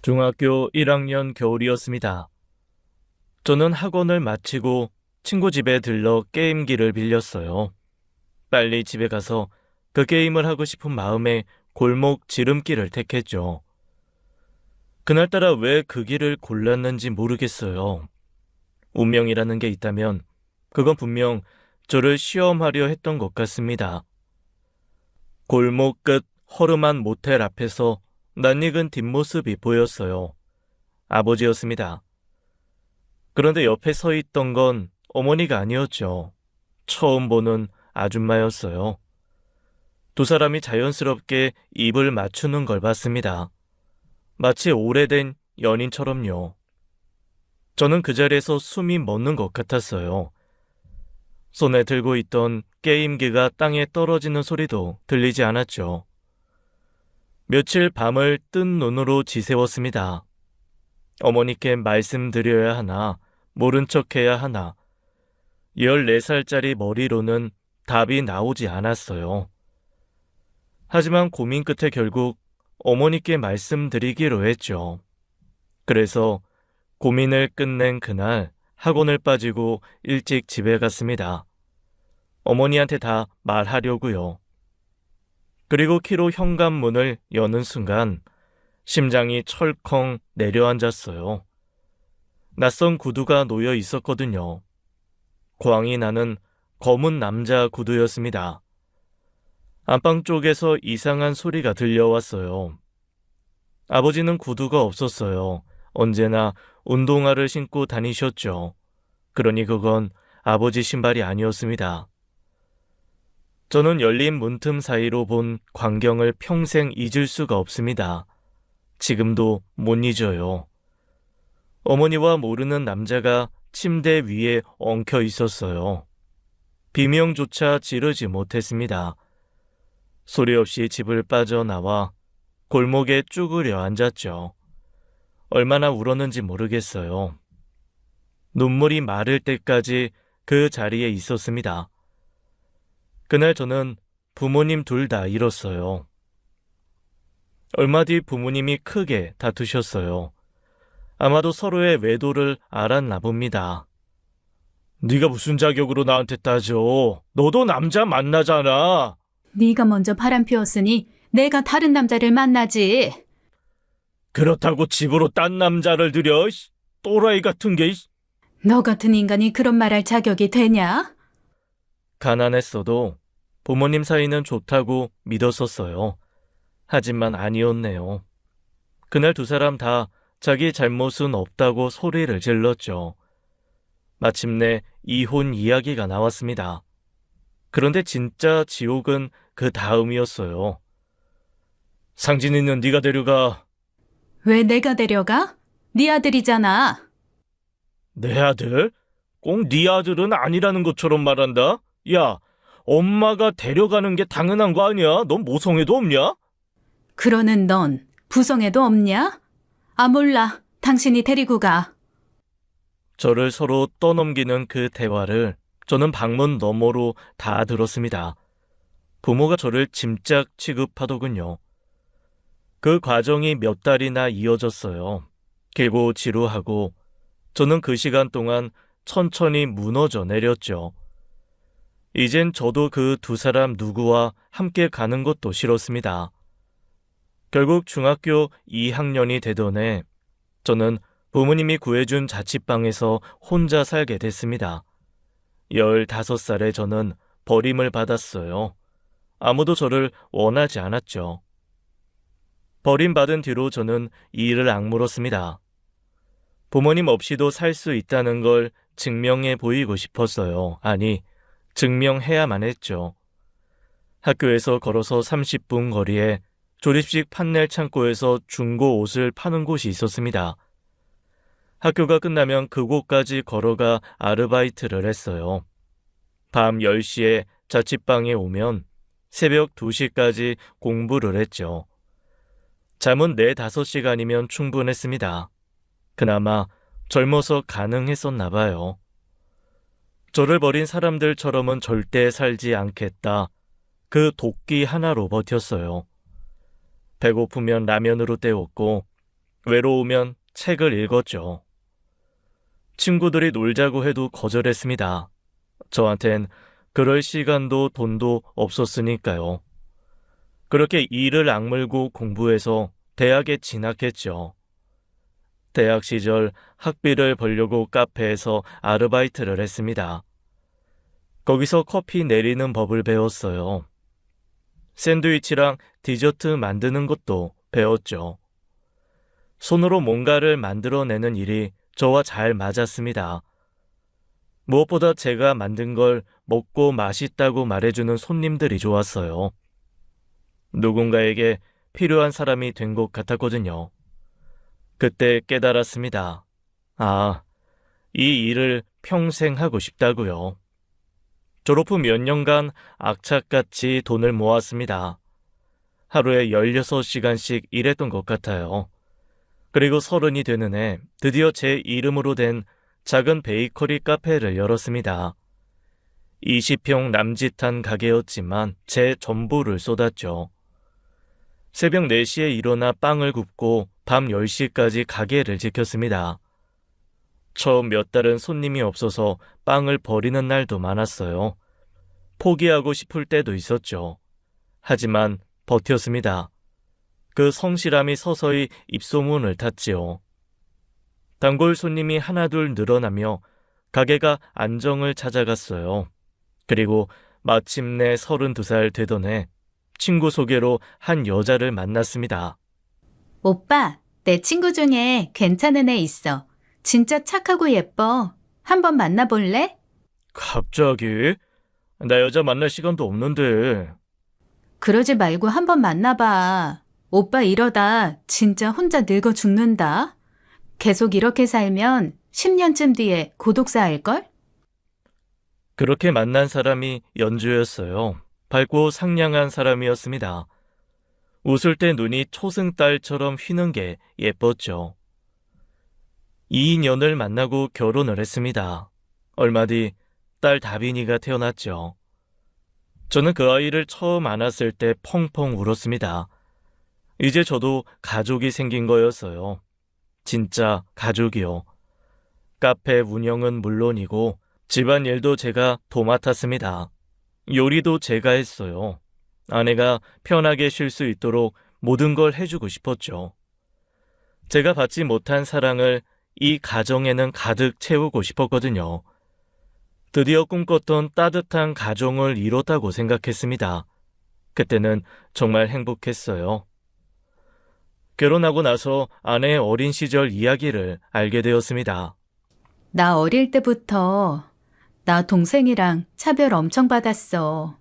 중학교 1학년 겨울이었습니다. 저는 학원을 마치고 친구 집에 들러 게임기를 빌렸어요. 빨리 집에 가서 그 게임을 하고 싶은 마음에 골목 지름길을 택했죠. 그날따라 왜 그 길을 골랐는지 모르겠어요. 운명이라는 게 있다면 그건 분명 저를 시험하려 했던 것 같습니다. 골목 끝 허름한 모텔 앞에서 낯익은 뒷모습이 보였어요. 아버지였습니다. 그런데 옆에 서 있던 건 어머니가 아니었죠. 처음 보는 아줌마였어요. 두 사람이 자연스럽게 입을 맞추는 걸 봤습니다. 마치 오래된 연인처럼요. 저는 그 자리에서 숨이 멎는 것 같았어요. 손에 들고 있던 게임기가 땅에 떨어지는 소리도 들리지 않았죠. 며칠 밤을 뜬 눈으로 지새웠습니다. 어머니께 말씀드려야 하나, 모른 척해야 하나. 14살짜리 머리로는 답이 나오지 않았어요. 하지만 고민 끝에 결국 어머니께 말씀드리기로 했죠. 그래서 고민을 끝낸 그날 학원을 빠지고 일찍 집에 갔습니다. 어머니한테 다 말하려고요. 그리고 키로 현관문을 여는 순간 심장이 철컹 내려앉았어요. 낯선 구두가 놓여 있었거든요. 광이 나는 검은 남자 구두였습니다. 안방 쪽에서 이상한 소리가 들려왔어요. 아버지는 구두가 없었어요. 언제나 운동화를 신고 다니셨죠. 그러니 그건 아버지 신발이 아니었습니다. 저는 열린 문틈 사이로 본 광경을 평생 잊을 수가 없습니다. 지금도 못 잊어요. 어머니와 모르는 남자가 침대 위에 엉켜 있었어요. 비명조차 지르지 못했습니다. 소리 없이 집을 빠져나와 골목에 쭈그려 앉았죠. 얼마나 울었는지 모르겠어요. 눈물이 마를 때까지 그 자리에 있었습니다. 그날 저는 부모님 둘 다 잃었어요. 얼마 뒤 부모님이 크게 다투셨어요. 아마도 서로의 외도를 알았나 봅니다. 네가 무슨 자격으로 나한테 따져? 너도 남자 만나잖아. 네가 먼저 바람 피웠으니 내가 다른 남자를 만나지. 그렇다고 집으로 딴 남자를 들여? 또라이 같은 게. 너 같은 인간이 그런 말할 자격이 되냐? 가난했어도 부모님 사이는 좋다고 믿었었어요. 하지만 아니었네요. 그날 두 사람 다 자기 잘못은 없다고 소리를 질렀죠. 마침내 이혼 이야기가 나왔습니다. 그런데 진짜 지옥은 그 다음이었어요. 상진이는 네가 데려가. 왜 내가 데려가? 네 아들이잖아. 내 아들? 꼭 네 아들은 아니라는 것처럼 말한다? 야, 엄마가 데려가는 게 당연한 거 아니야? 넌 모성애도 없냐? 그러는 넌 부성애도 없냐? 아, 몰라. 당신이 데리고 가. 저를 서로 떠넘기는 그 대화를 저는 방문 너머로 다 들었습니다. 부모가 저를 짐짝 취급하더군요. 그 과정이 몇 달이나 이어졌어요. 길고 지루하고 저는 그 시간 동안 천천히 무너져 내렸죠. 이젠 저도 그 두 사람 누구와 함께 가는 것도 싫었습니다. 결국 중학교 2학년이 되던 해 저는 부모님이 구해준 자취방에서 혼자 살게 됐습니다. 15살에 저는 버림을 받았어요. 아무도 저를 원하지 않았죠. 버림받은 뒤로 저는 이를 악물었습니다. 부모님 없이도 살 수 있다는 걸 증명해 보이고 싶었어요. 아니, 증명해야만 했죠. 학교에서 걸어서 30분 거리에 조립식 판넬 창고에서 중고 옷을 파는 곳이 있었습니다. 학교가 끝나면 그곳까지 걸어가 아르바이트를 했어요. 밤 10시에 자취방에 오면 새벽 2시까지 공부를 했죠. 잠은 4-5시간이면 충분했습니다. 그나마 젊어서 가능했었나 봐요. 저를 버린 사람들처럼은 절대 살지 않겠다. 그 도끼 하나로 버텼어요. 배고프면 라면으로 때웠고 외로우면 책을 읽었죠. 친구들이 놀자고 해도 거절했습니다. 저한텐 그럴 시간도 돈도 없었으니까요. 그렇게 이를 악물고 공부해서 대학에 진학했죠. 대학 시절 학비를 벌려고 카페에서 아르바이트를 했습니다. 거기서 커피 내리는 법을 배웠어요. 샌드위치랑 디저트 만드는 것도 배웠죠. 손으로 뭔가를 만들어내는 일이 저와 잘 맞았습니다. 무엇보다 제가 만든 걸 먹고 맛있다고 말해주는 손님들이 좋았어요. 누군가에게 필요한 사람이 된 것 같았거든요. 그때 깨달았습니다. 아, 이 일을 평생 하고 싶다고요. 졸업 후 몇 년간 악착같이 돈을 모았습니다. 하루에 16시간씩 일했던 것 같아요. 그리고 30이 되는 해 드디어 제 이름으로 된 작은 베이커리 카페를 열었습니다. 20평 남짓한 가게였지만 제 전부를 쏟았죠. 새벽 4시에 일어나 빵을 굽고 밤 10시까지 가게를 지켰습니다. 처음 몇 달은 손님이 없어서 빵을 버리는 날도 많았어요. 포기하고 싶을 때도 있었죠. 하지만 버텼습니다. 그 성실함이 서서히 입소문을 탔지요. 단골 손님이 하나둘 늘어나며 가게가 안정을 찾아갔어요. 그리고 마침내 32살 되던 해 친구 소개로 한 여자를 만났습니다. 오빠, 내 친구 중에 괜찮은 애 있어. 진짜 착하고 예뻐. 한번 만나볼래? 갑자기? 나 여자 만날 시간도 없는데. 그러지 말고 한번 만나봐. 오빠 이러다 진짜 혼자 늙어 죽는다. 계속 이렇게 살면 10년쯤 뒤에 고독사 할걸? 그렇게 만난 사람이 연주였어요. 밝고 상냥한 사람이었습니다. 웃을 때 눈이 초승달처럼 휘는 게 예뻤죠. 2년을 만나고 결혼을 했습니다. 얼마 뒤 딸 다빈이가 태어났죠. 저는 그 아이를 처음 안았을 때 펑펑 울었습니다. 이제 저도 가족이 생긴 거였어요. 진짜 가족이요. 카페 운영은 물론이고 집안일도 제가 도맡았습니다. 요리도 제가 했어요. 아내가 편하게 쉴 수 있도록 모든 걸 해주고 싶었죠. 제가 받지 못한 사랑을 이 가정에는 가득 채우고 싶었거든요. 드디어 꿈꿨던 따뜻한 가정을 이뤘다고 생각했습니다. 그때는 정말 행복했어요. 결혼하고 나서 아내의 어린 시절 이야기를 알게 되었습니다. 나 어릴 때부터 나 동생이랑 차별 엄청 받았어.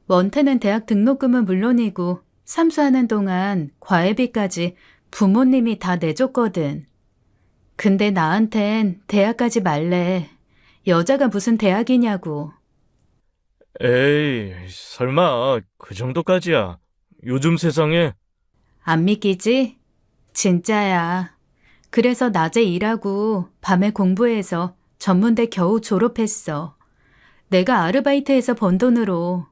원태는 대학 등록금은 물론이고 삼수하는 동안 과외비까지 부모님이 다 내줬거든. 근데 나한텐 대학 가지 말래. 여자가 무슨 대학이냐고. 에이, 설마 그 정도까지야. 요즘 세상에. 안 믿기지? 진짜야. 그래서 낮에 일하고 밤에 공부해서 전문대 겨우 졸업했어. 내가 아르바이트해서 번 돈으로.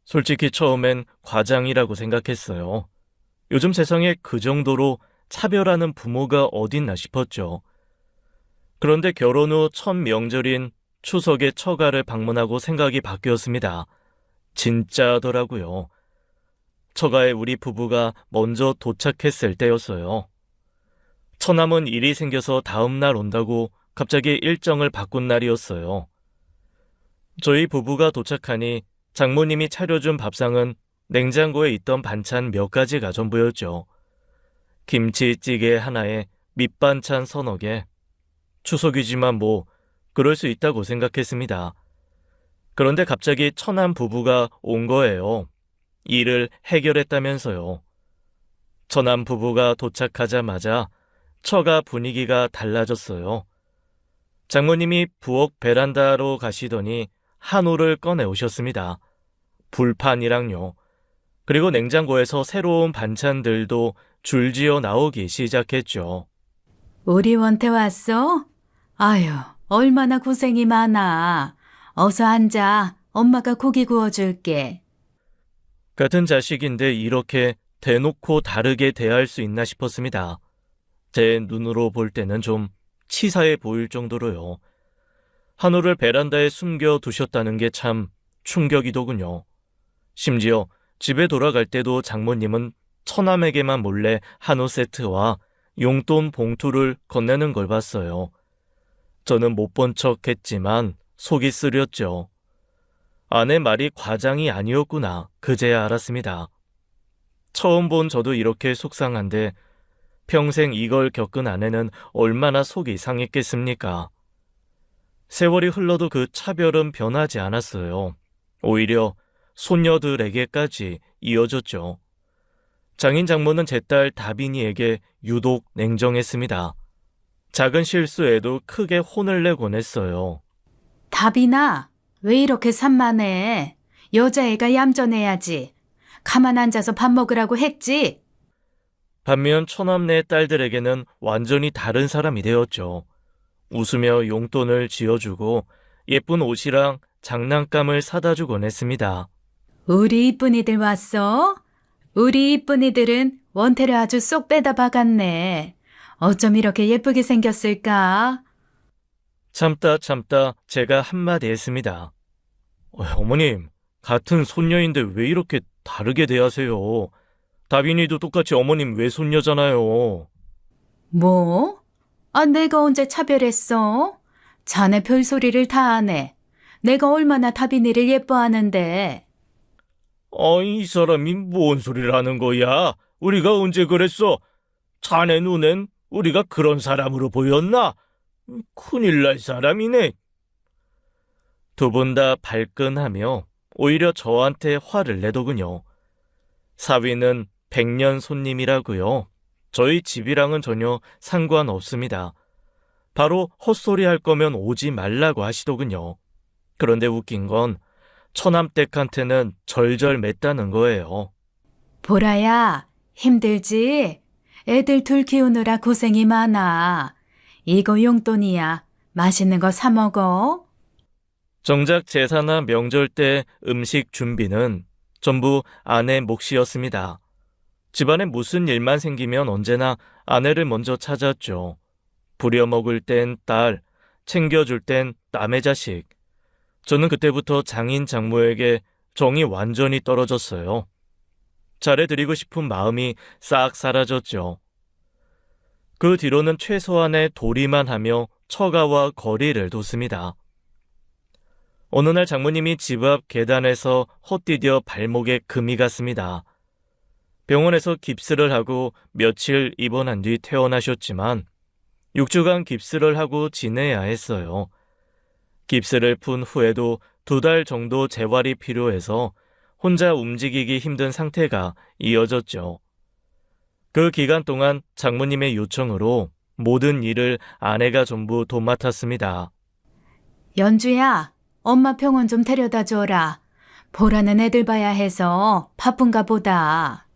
솔직히 처음엔 과장이라고 생각했어요. 요즘 세상에 그 정도로 차별하는 부모가 어딨나 싶었죠. 그런데 결혼 후 첫 명절인 추석에 처가를 방문하고 생각이 바뀌었습니다. 진짜더라고요. 처가에 우리 부부가 먼저 도착했을 때였어요. 처남은 일이 생겨서 다음 날 온다고 갑자기 일정을 바꾼 날이었어요. 저희 부부가 도착하니 장모님이 차려준 밥상은 냉장고에 있던 반찬 몇 가지가 전부였죠. 김치찌개 하나에 밑반찬 서너 개. 추석이지만 뭐 그럴 수 있다고 생각했습니다. 그런데 갑자기 처남 부부가 온 거예요. 일을 해결했다면서요. 처남 부부가 도착하자마자 처가 분위기가 달라졌어요. 장모님이 부엌 베란다로 가시더니 한우를 꺼내 오셨습니다. 불판이랑요. 그리고 냉장고에서 새로운 반찬들도 줄지어 나오기 시작했죠. 우리 원태 왔어? 아유, 얼마나 고생이 많아. 어서 앉아. 엄마가 고기 구워줄게. 같은 자식인데 이렇게 대놓고 다르게 대할 수 있나 싶었습니다. 제 눈으로 볼 때는 좀 치사해 보일 정도로요. 한우를 베란다에 숨겨 두셨다는 게 참 충격이더군요. 심지어 집에 돌아갈 때도 장모님은 처남에게만 몰래 한우 세트와 용돈 봉투를 건네는 걸 봤어요. 저는 못 본 척 했지만 속이 쓰렸죠. 아내 말이 과장이 아니었구나 그제야 알았습니다. 처음 본 저도 이렇게 속상한데 평생 이걸 겪은 아내는 얼마나 속이 상했겠습니까? 세월이 흘러도 그 차별은 변하지 않았어요. 오히려 손녀들에게까지 이어졌죠. 장인 장모는 제 딸 다빈이에게 유독 냉정했습니다. 작은 실수에도 크게 혼을 내곤 했어요. 다빈아, 왜 이렇게 산만해? 여자애가 얌전해야지. 가만 앉아서 밥 먹으라고 했지? 반면 처남네 딸들에게는 완전히 다른 사람이 되었죠. 웃으며 용돈을 쥐어주고 예쁜 옷이랑 장난감을 사다 주곤 했습니다. 우리 이쁜이들 왔어? 우리 이쁜이들은 원태를 아주 쏙 빼다 박았네. 어쩜 이렇게 예쁘게 생겼을까? 참다 제가 한마디 했습니다. 어머님, 같은 손녀인데 왜 이렇게 다르게 대하세요? 다빈이도 똑같이 어머님 외손녀잖아요. 뭐? 아, 내가 언제 차별했어? 자네 별소리를 다 하네. 내가 얼마나 다빈이를 예뻐하는데. 이 사람이 뭔 소리를 하는 거야? 우리가 언제 그랬어? 자네 눈엔 우리가 그런 사람으로 보였나? 큰일 날 사람이네. 두 분 다 발끈하며 오히려 저한테 화를 내더군요. 사위는 백년 손님이라고요. 저희 집이랑은 전혀 상관없습니다. 바로 헛소리 할 거면 오지 말라고 하시더군요. 그런데 웃긴 건 처남댁한테는 절절맸다는 거예요. 보라야, 힘들지? 애들 둘 키우느라 고생이 많아. 이거 용돈이야. 맛있는 거 사 먹어. 정작 제사나 명절 때 음식 준비는 전부 아내 몫이었습니다. 집안에 무슨 일만 생기면 언제나 아내를 먼저 찾았죠. 부려먹을 땐 딸, 챙겨줄 땐 남의 자식. 저는 그때부터 장인 장모에게 정이 완전히 떨어졌어요. 잘해드리고 싶은 마음이 싹 사라졌죠. 그 뒤로는 최소한의 도리만 하며 처가와 거리를 뒀습니다. 어느 날 장모님이 집 앞 계단에서 헛디뎌 발목에 금이 갔습니다. 병원에서 깁스를 하고 며칠 입원한 뒤 퇴원하셨지만 6주간 깁스를 하고 지내야 했어요. 깁스를 푼 후에도 2달 정도 재활이 필요해서 혼자 움직이기 힘든 상태가 이어졌죠. 그 기간 동안 장모님의 요청으로 모든 일을 아내가 전부 도맡았습니다. 연주야, 엄마 병원 좀 데려다 줘라. 보라는 애들 봐야 해서 바쁜가 보다.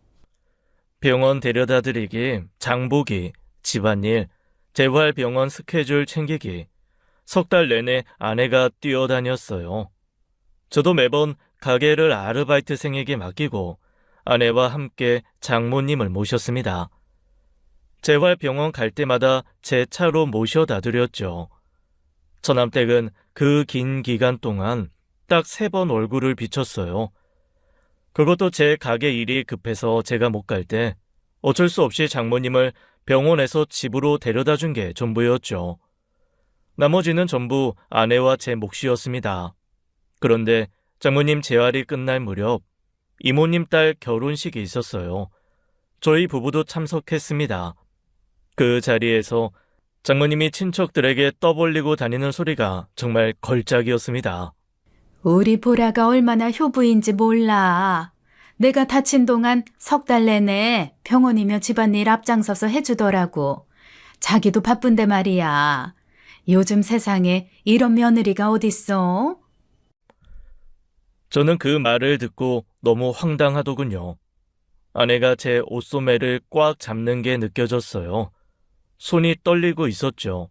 병원 데려다 드리기, 장보기, 집안일, 재활병원 스케줄 챙기기. 3달 내내 아내가 뛰어다녔어요. 저도 매번 가게를 아르바이트생에게 맡기고 아내와 함께 장모님을 모셨습니다. 재활병원 갈 때마다 제 차로 모셔다 드렸죠. 처남댁은 그 긴 기간 동안 딱 3번 얼굴을 비쳤어요. 그것도 제 가게 일이 급해서 제가 못 갈 때 어쩔 수 없이 장모님을 병원에서 집으로 데려다 준 게 전부였죠. 나머지는 전부 아내와 제 몫이었습니다. 그런데 장모님 재활이 끝날 무렵 이모님 딸 결혼식이 있었어요. 저희 부부도 참석했습니다. 그 자리에서 장모님이 친척들에게 떠벌리고 다니는 소리가 정말 걸작이었습니다. 우리 보라가 얼마나 효부인지 몰라. 내가 다친 동안 3달 내내 병원이며 집안일 앞장서서 해주더라고. 자기도 바쁜데 말이야. 요즘 세상에 이런 며느리가 어딨어? 저는 그 말을 듣고 너무 황당하더군요. 아내가 제 옷소매를 꽉 잡는 게 느껴졌어요. 손이 떨리고 있었죠.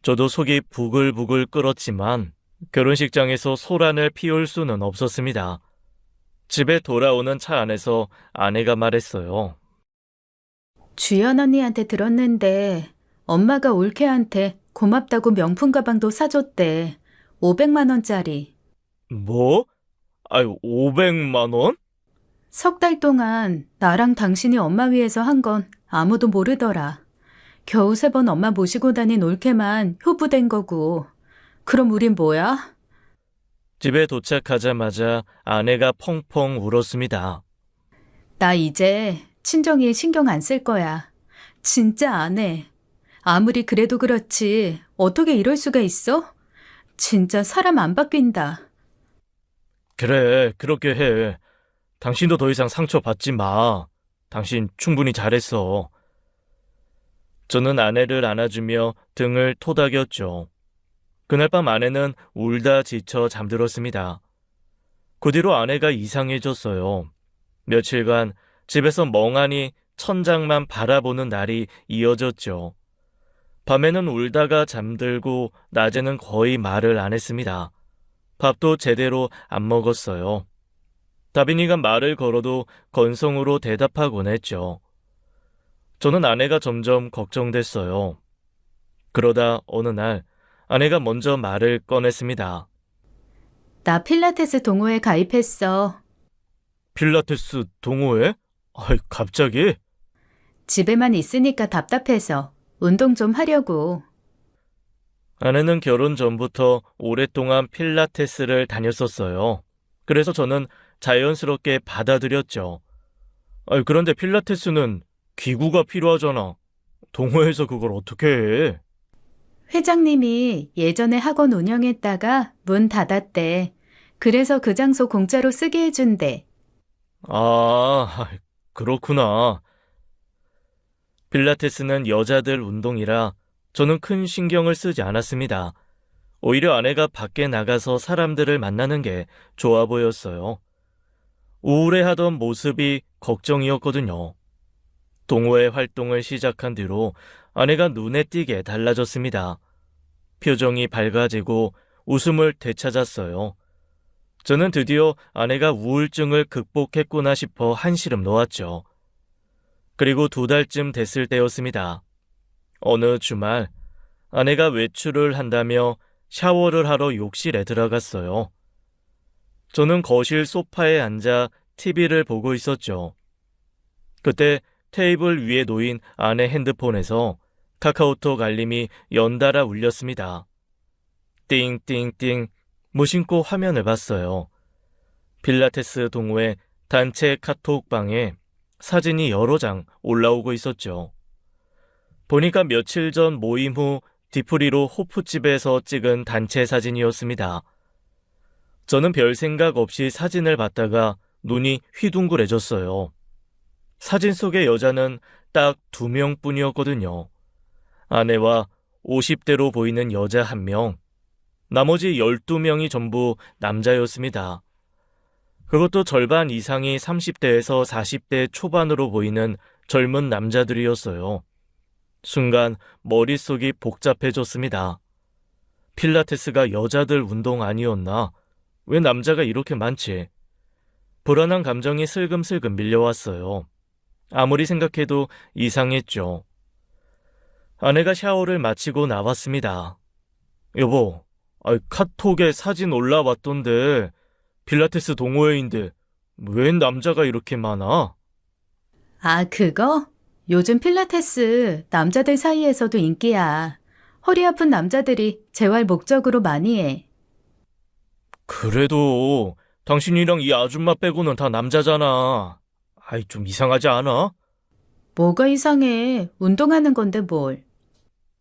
저도 속이 부글부글 끓었지만 결혼식장에서 소란을 피울 수는 없었습니다. 집에 돌아오는 차 안에서 아내가 말했어요. 주연 언니한테 들었는데 엄마가 올케한테 고맙다고 명품 가방도 사줬대. 500만 원짜리. 뭐? 아유, 500만 원? 석 달 동안 나랑 당신이 엄마 위해서 한 건 아무도 모르더라. 겨우 3번 엄마 모시고 다닌 올케만 효부된 거고. 그럼 우린 뭐야? 집에 도착하자마자 아내가 펑펑 울었습니다. 나 이제 친정이 신경 안 쓸 거야. 진짜 안 해. 아무리 그래도 그렇지 어떻게 이럴 수가 있어? 진짜 사람 안 바뀐다. 그래, 그렇게 해. 당신도 더 이상 상처받지 마. 당신 충분히 잘했어. 저는 아내를 안아주며 등을 토닥였죠. 그날 밤 아내는 울다 지쳐 잠들었습니다. 그 뒤로 아내가 이상해졌어요. 며칠간 집에서 멍하니 천장만 바라보는 날이 이어졌죠. 밤에는 울다가 잠들고 낮에는 거의 말을 안 했습니다. 밥도 제대로 안 먹었어요. 다빈이가 말을 걸어도 건성으로 대답하곤 했죠. 저는 아내가 점점 걱정됐어요. 그러다 어느 날 아내가 먼저 말을 꺼냈습니다. 나 필라테스 동호회 가입했어. 필라테스 동호회? 아이, 갑자기? 집에만 있으니까 답답해서 운동 좀 하려고. 아내는 결혼 전부터 오랫동안 필라테스를 다녔었어요. 그래서 저는 자연스럽게 받아들였죠. 그런데 필라테스는 기구가 필요하잖아. 동호회에서 그걸 어떻게 해? 회장님이 예전에 학원 운영했다가 문 닫았대. 그래서 그 장소 공짜로 쓰게 해준대. 아, 그렇구나. 필라테스는 여자들 운동이라 저는 큰 신경을 쓰지 않았습니다. 오히려 아내가 밖에 나가서 사람들을 만나는 게 좋아 보였어요. 우울해하던 모습이 걱정이었거든요. 동호회 활동을 시작한 뒤로 아내가 눈에 띄게 달라졌습니다. 표정이 밝아지고 웃음을 되찾았어요. 저는 드디어 아내가 우울증을 극복했구나 싶어 한시름 놓았죠. 그리고 2달쯤 됐을 때였습니다. 어느 주말 아내가 외출을 한다며 샤워를 하러 욕실에 들어갔어요. 저는 거실 소파에 앉아 TV를 보고 있었죠. 그때 테이블 위에 놓인 아내 핸드폰에서 카카오톡 알림이 연달아 울렸습니다. 띵띵띵 무심코 화면을 봤어요. 필라테스 동호회 단체 카톡방에 사진이 여러 장 올라오고 있었죠. 보니까 며칠 전 모임 후 뒤풀이로 호프집에서 찍은 단체 사진이었습니다. 저는 별 생각 없이 사진을 봤다가 눈이 휘둥그레졌어요. 사진 속의 여자는 딱 2명뿐이었거든요. 아내와 50대로 보이는 여자 1명, 나머지 12명이 전부 남자였습니다. 그것도 절반 이상이 30대에서 40대 초반으로 보이는 젊은 남자들이었어요. 순간 머릿속이 복잡해졌습니다. 필라테스가 여자들 운동 아니었나? 왜 남자가 이렇게 많지? 불안한 감정이 슬금슬금 밀려왔어요. 아무리 생각해도 이상했죠. 아내가 샤워를 마치고 나왔습니다. 여보, 카톡에 사진 올라왔던데 필라테스 동호회인데 웬 남자가 이렇게 많아? 아, 그거? 요즘 필라테스 남자들 사이에서도 인기야. 허리 아픈 남자들이 재활 목적으로 많이 해. 그래도 당신이랑 이 아줌마 빼고는 다 남자잖아. 좀 이상하지 않아? 뭐가 이상해. 운동하는 건데 뭘.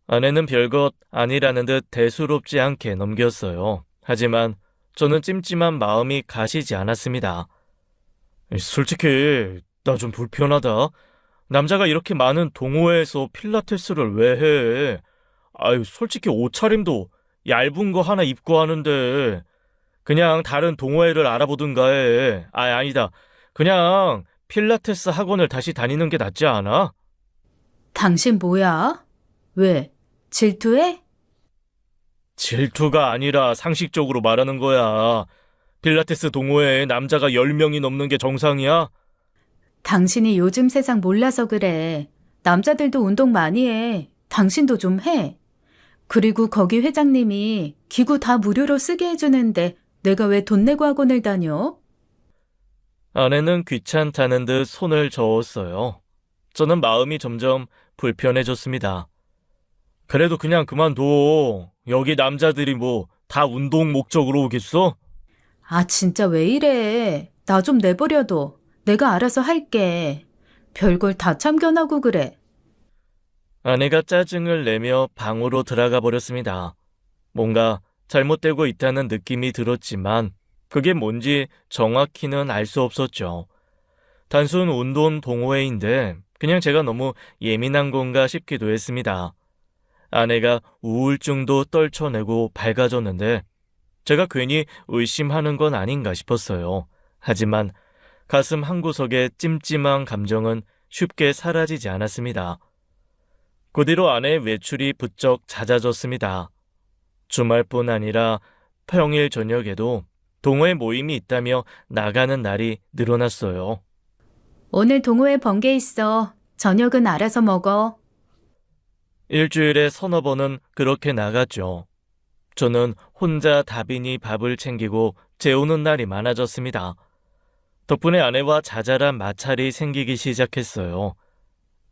아내는 별것 아니라는 듯 대수롭지 않게 넘겼어요. 하지만 저는 찜찜한 마음이 가시지 않았습니다. 솔직히 나 좀 불편하다. 남자가 이렇게 많은 동호회에서 필라테스를 왜 해? 솔직히 옷차림도 얇은 거 하나 입고 하는데 그냥 다른 동호회를 알아보든가 해. 아니다. 그냥 필라테스 학원을 다시 다니는 게 낫지 않아? 당신 뭐야? 왜? 질투해? 질투가 아니라 상식적으로 말하는 거야. 필라테스 동호회에 남자가 10명이 넘는 게 정상이야? 당신이 요즘 세상 몰라서 그래. 남자들도 운동 많이 해. 당신도 좀 해. 그리고 거기 회장님이 기구 다 무료로 쓰게 해주는데 내가 왜 돈 내고 학원을 다녀? 아내는 귀찮다는 듯 손을 저었어요. 저는 마음이 점점 불편해졌습니다. 그래도 그냥 그만둬. 여기 남자들이 뭐 다 운동 목적으로 오겠어? 아, 진짜 왜 이래. 나 좀 내버려둬. 내가 알아서 할게. 별걸 다 참견하고 그래. 아내가 짜증을 내며 방으로 들어가 버렸습니다. 뭔가 잘못되고 있다는 느낌이 들었지만 그게 뭔지 정확히는 알 수 없었죠. 단순 운동 동호회인데 그냥 제가 너무 예민한 건가 싶기도 했습니다. 아내가 우울증도 떨쳐내고 밝아졌는데 제가 괜히 의심하는 건 아닌가 싶었어요. 하지만 가슴 한구석에 찜찜한 감정은 쉽게 사라지지 않았습니다. 그 뒤로 아내의 외출이 부쩍 잦아졌습니다. 주말뿐 아니라 평일 저녁에도 동호회 모임이 있다며 나가는 날이 늘어났어요. 오늘 동호회 번개 있어. 저녁은 알아서 먹어. 일주일에 서너 번은 그렇게 나갔죠. 저는 혼자 다빈이 밥을 챙기고 재우는 날이 많아졌습니다. 덕분에 아내와 자잘한 마찰이 생기기 시작했어요.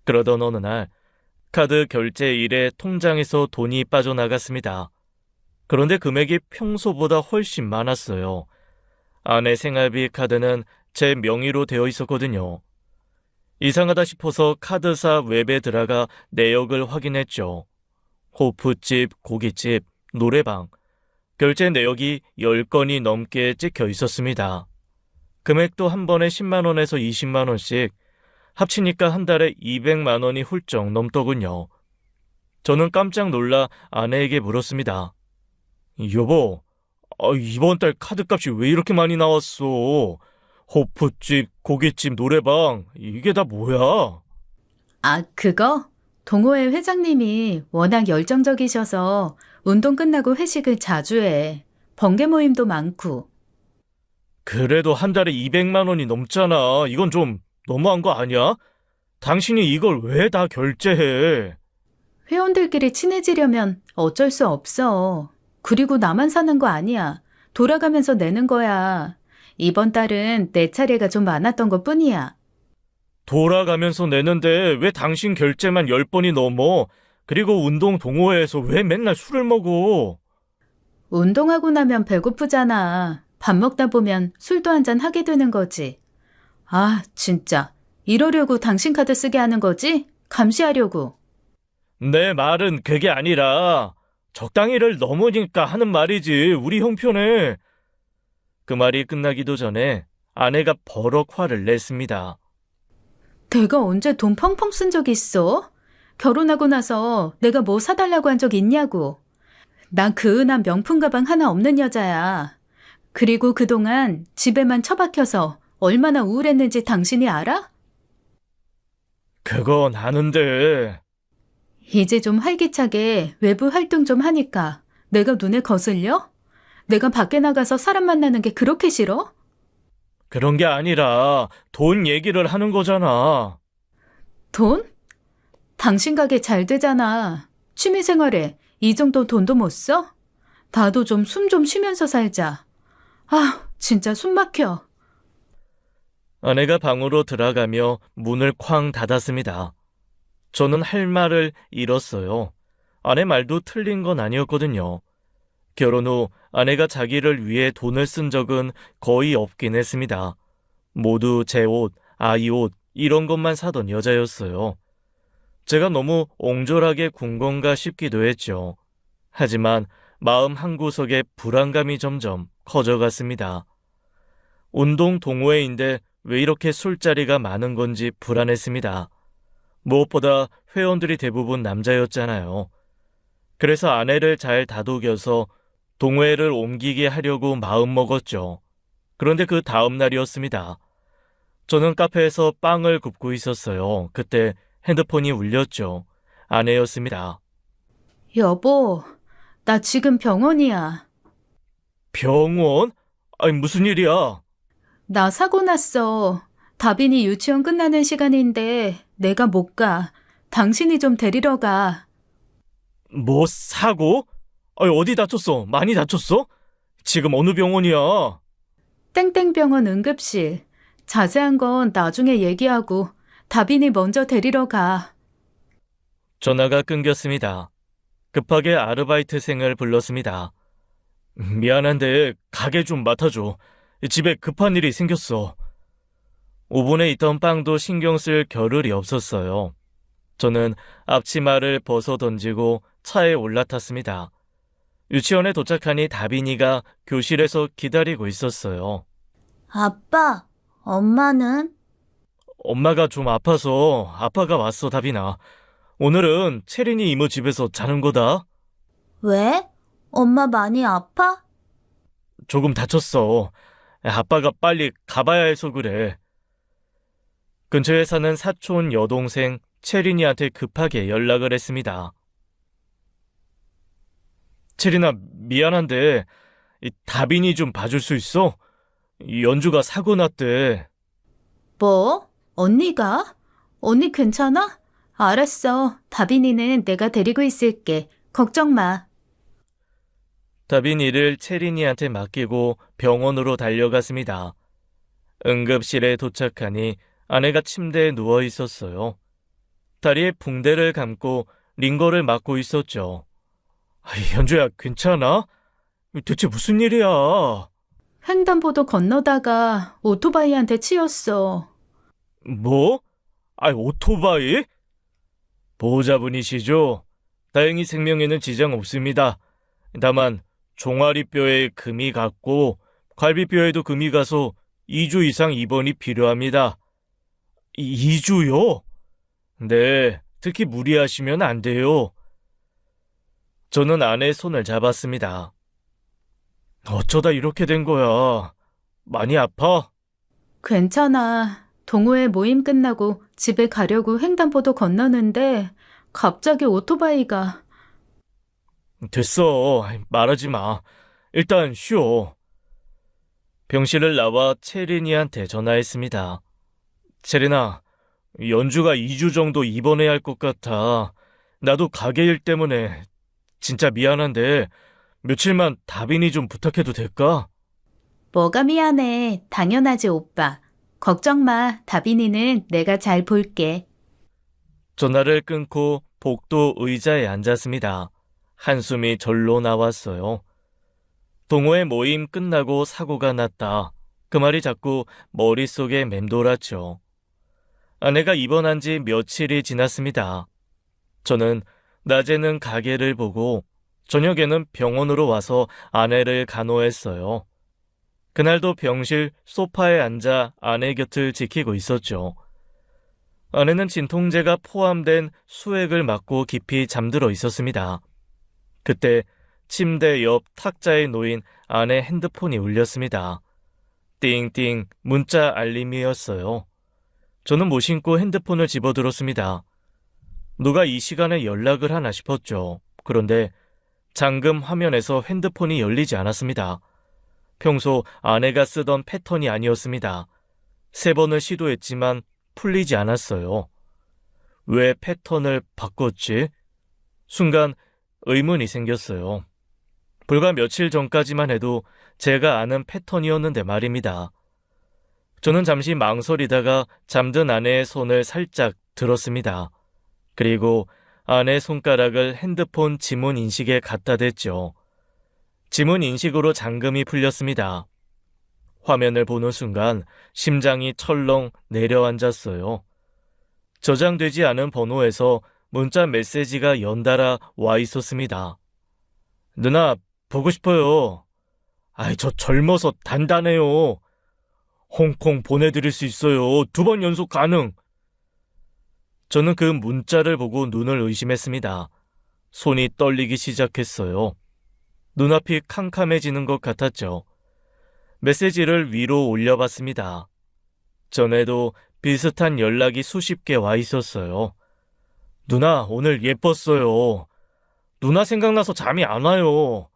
그러던 어느 날 카드 결제 일에 통장에서 돈이 빠져나갔습니다. 그런데 금액이 평소보다 훨씬 많았어요. 아내 생활비 카드는 제 명의로 되어 있었거든요. 이상하다 싶어서 카드사 웹에 들어가 내역을 확인했죠. 호프집, 고깃집, 노래방, 결제 내역이 10건이 넘게 찍혀 있었습니다. 금액도 한 번에 10만 원에서 20만 원씩, 합치니까 한 달에 200만 원이 훌쩍 넘더군요. 저는 깜짝 놀라 아내에게 물었습니다. 여보, 이번 달 카드값이 왜 이렇게 많이 나왔어? 호프집, 고깃집, 노래방, 이게 다 뭐야? 아, 그거? 동호회 회장님이 워낙 열정적이셔서 운동 끝나고 회식을 자주 해. 번개 모임도 많고. 그래도 한 달에 200만 원이 넘잖아. 이건 좀 너무한 거 아니야? 당신이 이걸 왜 다 결제해? 회원들끼리 친해지려면 어쩔 수 없어. 그리고 나만 사는 거 아니야. 돌아가면서 내는 거야. 이번 달은 내 차례가 좀 많았던 것 뿐이야. 돌아가면서 내는데 왜 당신 결제만 10번이 넘어? 그리고 운동 동호회에서 왜 맨날 술을 먹어? 운동하고 나면 배고프잖아. 밥 먹다 보면 술도 한잔 하게 되는 거지. 아, 진짜. 이러려고 당신 카드 쓰게 하는 거지? 감시하려고. 내 말은 그게 아니라 적당히를 넘으니까 하는 말이지. 우리 형편에. 그 말이 끝나기도 전에 아내가 버럭 화를 냈습니다. 내가 언제 돈 펑펑 쓴 적 있어? 결혼하고 나서 내가 뭐 사달라고 한 적 있냐고. 난 그 은한 명품 가방 하나 없는 여자야. 그리고 그동안 집에만 처박혀서 얼마나 우울했는지 당신이 알아? 그건 아는데. 이제 좀 활기차게 외부 활동 좀 하니까 내가 눈에 거슬려? 내가 밖에 나가서 사람 만나는 게 그렇게 싫어? 그런 게 아니라 돈 얘기를 하는 거잖아. 돈? 당신 가게 잘 되잖아. 취미생활에 이 정도 돈도 못 써? 나도 좀 숨 좀 쉬면서 살자. 아, 진짜 숨 막혀. 아내가 방으로 들어가며 문을 쾅 닫았습니다. 저는 할 말을 잃었어요. 아내 말도 틀린 건 아니었거든요. 결혼 후 아내가 자기를 위해 돈을 쓴 적은 거의 없긴 했습니다. 모두 제 옷, 아이 옷, 이런 것만 사던 여자였어요. 제가 너무 옹졸하게 군 건가 싶기도 했죠. 하지만 마음 한구석에 불안감이 점점 커져갔습니다. 운동 동호회인데 왜 이렇게 술자리가 많은 건지 불안했습니다. 무엇보다 회원들이 대부분 남자였잖아요. 그래서 아내를 잘 다독여서 동호회를 옮기게 하려고 마음먹었죠. 그런데 그 다음 날이었습니다. 저는 카페에서 빵을 굽고 있었어요. 그때 핸드폰이 울렸죠. 아내였습니다. 여보, 나 지금 병원이야. 병원? 아니, 무슨 일이야? 나 사고 났어. 다빈이 유치원 끝나는 시간인데 내가 못 가. 당신이 좀 데리러 가. 뭐, 사고? 아니, 어디 다쳤어? 많이 다쳤어? 지금 어느 병원이야? 땡땡병원 응급실. 자세한 건 나중에 얘기하고 다빈이 먼저 데리러 가. 전화가 끊겼습니다. 급하게 아르바이트생을 불렀습니다. 미안한데 가게 좀 맡아줘. 집에 급한 일이 생겼어. 오븐에 있던 빵도 신경 쓸 겨를이 없었어요. 저는 앞치마를 벗어 던지고 차에 올라탔습니다. 유치원에 도착하니 다빈이가 교실에서 기다리고 있었어요. 아빠, 엄마는? 엄마가 좀 아파서 아빠가 왔어, 다빈아. 오늘은 채린이 이모 집에서 자는 거다. 왜? 엄마 많이 아파? 조금 다쳤어. 아빠가 빨리 가봐야 해서 그래. 근처에 사는 사촌 여동생 채린이한테 급하게 연락을 했습니다. 채린아, 미안한데 다빈이 좀 봐줄 수 있어? 연주가 사고 났대. 뭐? 언니가? 언니 괜찮아? 알았어. 다빈이는 내가 데리고 있을게. 걱정 마. 다빈이를 채린이한테 맡기고 병원으로 달려갔습니다. 응급실에 도착하니 아내가 침대에 누워 있었어요. 다리에 붕대를 감고 링거를 맞고 있었죠. 현주야, 괜찮아? 대체 무슨 일이야? 횡단보도 건너다가 오토바이한테 치였어. 뭐? 오토바이? 보호자분이시죠? 다행히 생명에는 지장 없습니다. 다만 종아리뼈에 금이 갔고 갈비뼈에도 금이 가서 2주 이상 입원이 필요합니다. 2주요? 네, 특히 무리하시면 안 돼요. 저는 아내의 손을 잡았습니다. 어쩌다 이렇게 된 거야? 많이 아파? 괜찮아. 동호회 모임 끝나고 집에 가려고 횡단보도 건너는데 갑자기 오토바이가. 됐어. 말하지 마. 일단 쉬어. 병실을 나와 채린이한테 전화했습니다. 채린아, 연주가 2주 정도 입원해야 할 것 같아. 나도 가게 일 때문에 진짜 미안한데 며칠만 다빈이 좀 부탁해도 될까? 뭐가 미안해. 당연하지, 오빠. 걱정 마. 다빈이는 내가 잘 볼게. 전화를 끊고 복도 의자에 앉았습니다. 한숨이 절로 나왔어요. 동호회 모임 끝나고 사고가 났다. 그 말이 자꾸 머릿속에 맴돌았죠. 아내가 입원한 지 며칠이 지났습니다. 저는 낮에는 가게를 보고 저녁에는 병원으로 와서 아내를 간호했어요. 그날도 병실 소파에 앉아 아내 곁을 지키고 있었죠. 아내는 진통제가 포함된 수액을 맞고 깊이 잠들어 있었습니다. 그때 침대 옆 탁자에 놓인 아내 핸드폰이 울렸습니다. 띵띵 문자 알림이었어요. 저는 무심코 핸드폰을 집어들었습니다. 누가 이 시간에 연락을 하나 싶었죠. 그런데 잠금 화면에서 핸드폰이 열리지 않았습니다. 평소 아내가 쓰던 패턴이 아니었습니다. 3번을 시도했지만 풀리지 않았어요. 왜 패턴을 바꿨지? 순간 의문이 생겼어요. 불과 며칠 전까지만 해도 제가 아는 패턴이었는데 말입니다. 저는 잠시 망설이다가 잠든 아내의 손을 살짝 들었습니다. 그리고 아내 손가락을 핸드폰 지문 인식에 갖다 댔죠. 지문 인식으로 잠금이 풀렸습니다. 화면을 보는 순간 심장이 철렁 내려앉았어요. 저장되지 않은 번호에서 문자 메시지가 연달아 와 있었습니다. 누나, 보고 싶어요. 저 젊어서 단단해요. 홍콩 보내드릴 수 있어요. 2번 연속 가능. 저는 그 문자를 보고 눈을 의심했습니다. 손이 떨리기 시작했어요. 눈앞이 캄캄해지는 것 같았죠. 메시지를 위로 올려봤습니다. 전에도 비슷한 연락이 수십 개 와 있었어요. 누나, 오늘 예뻤어요. 누나 생각나서 잠이 안 와요.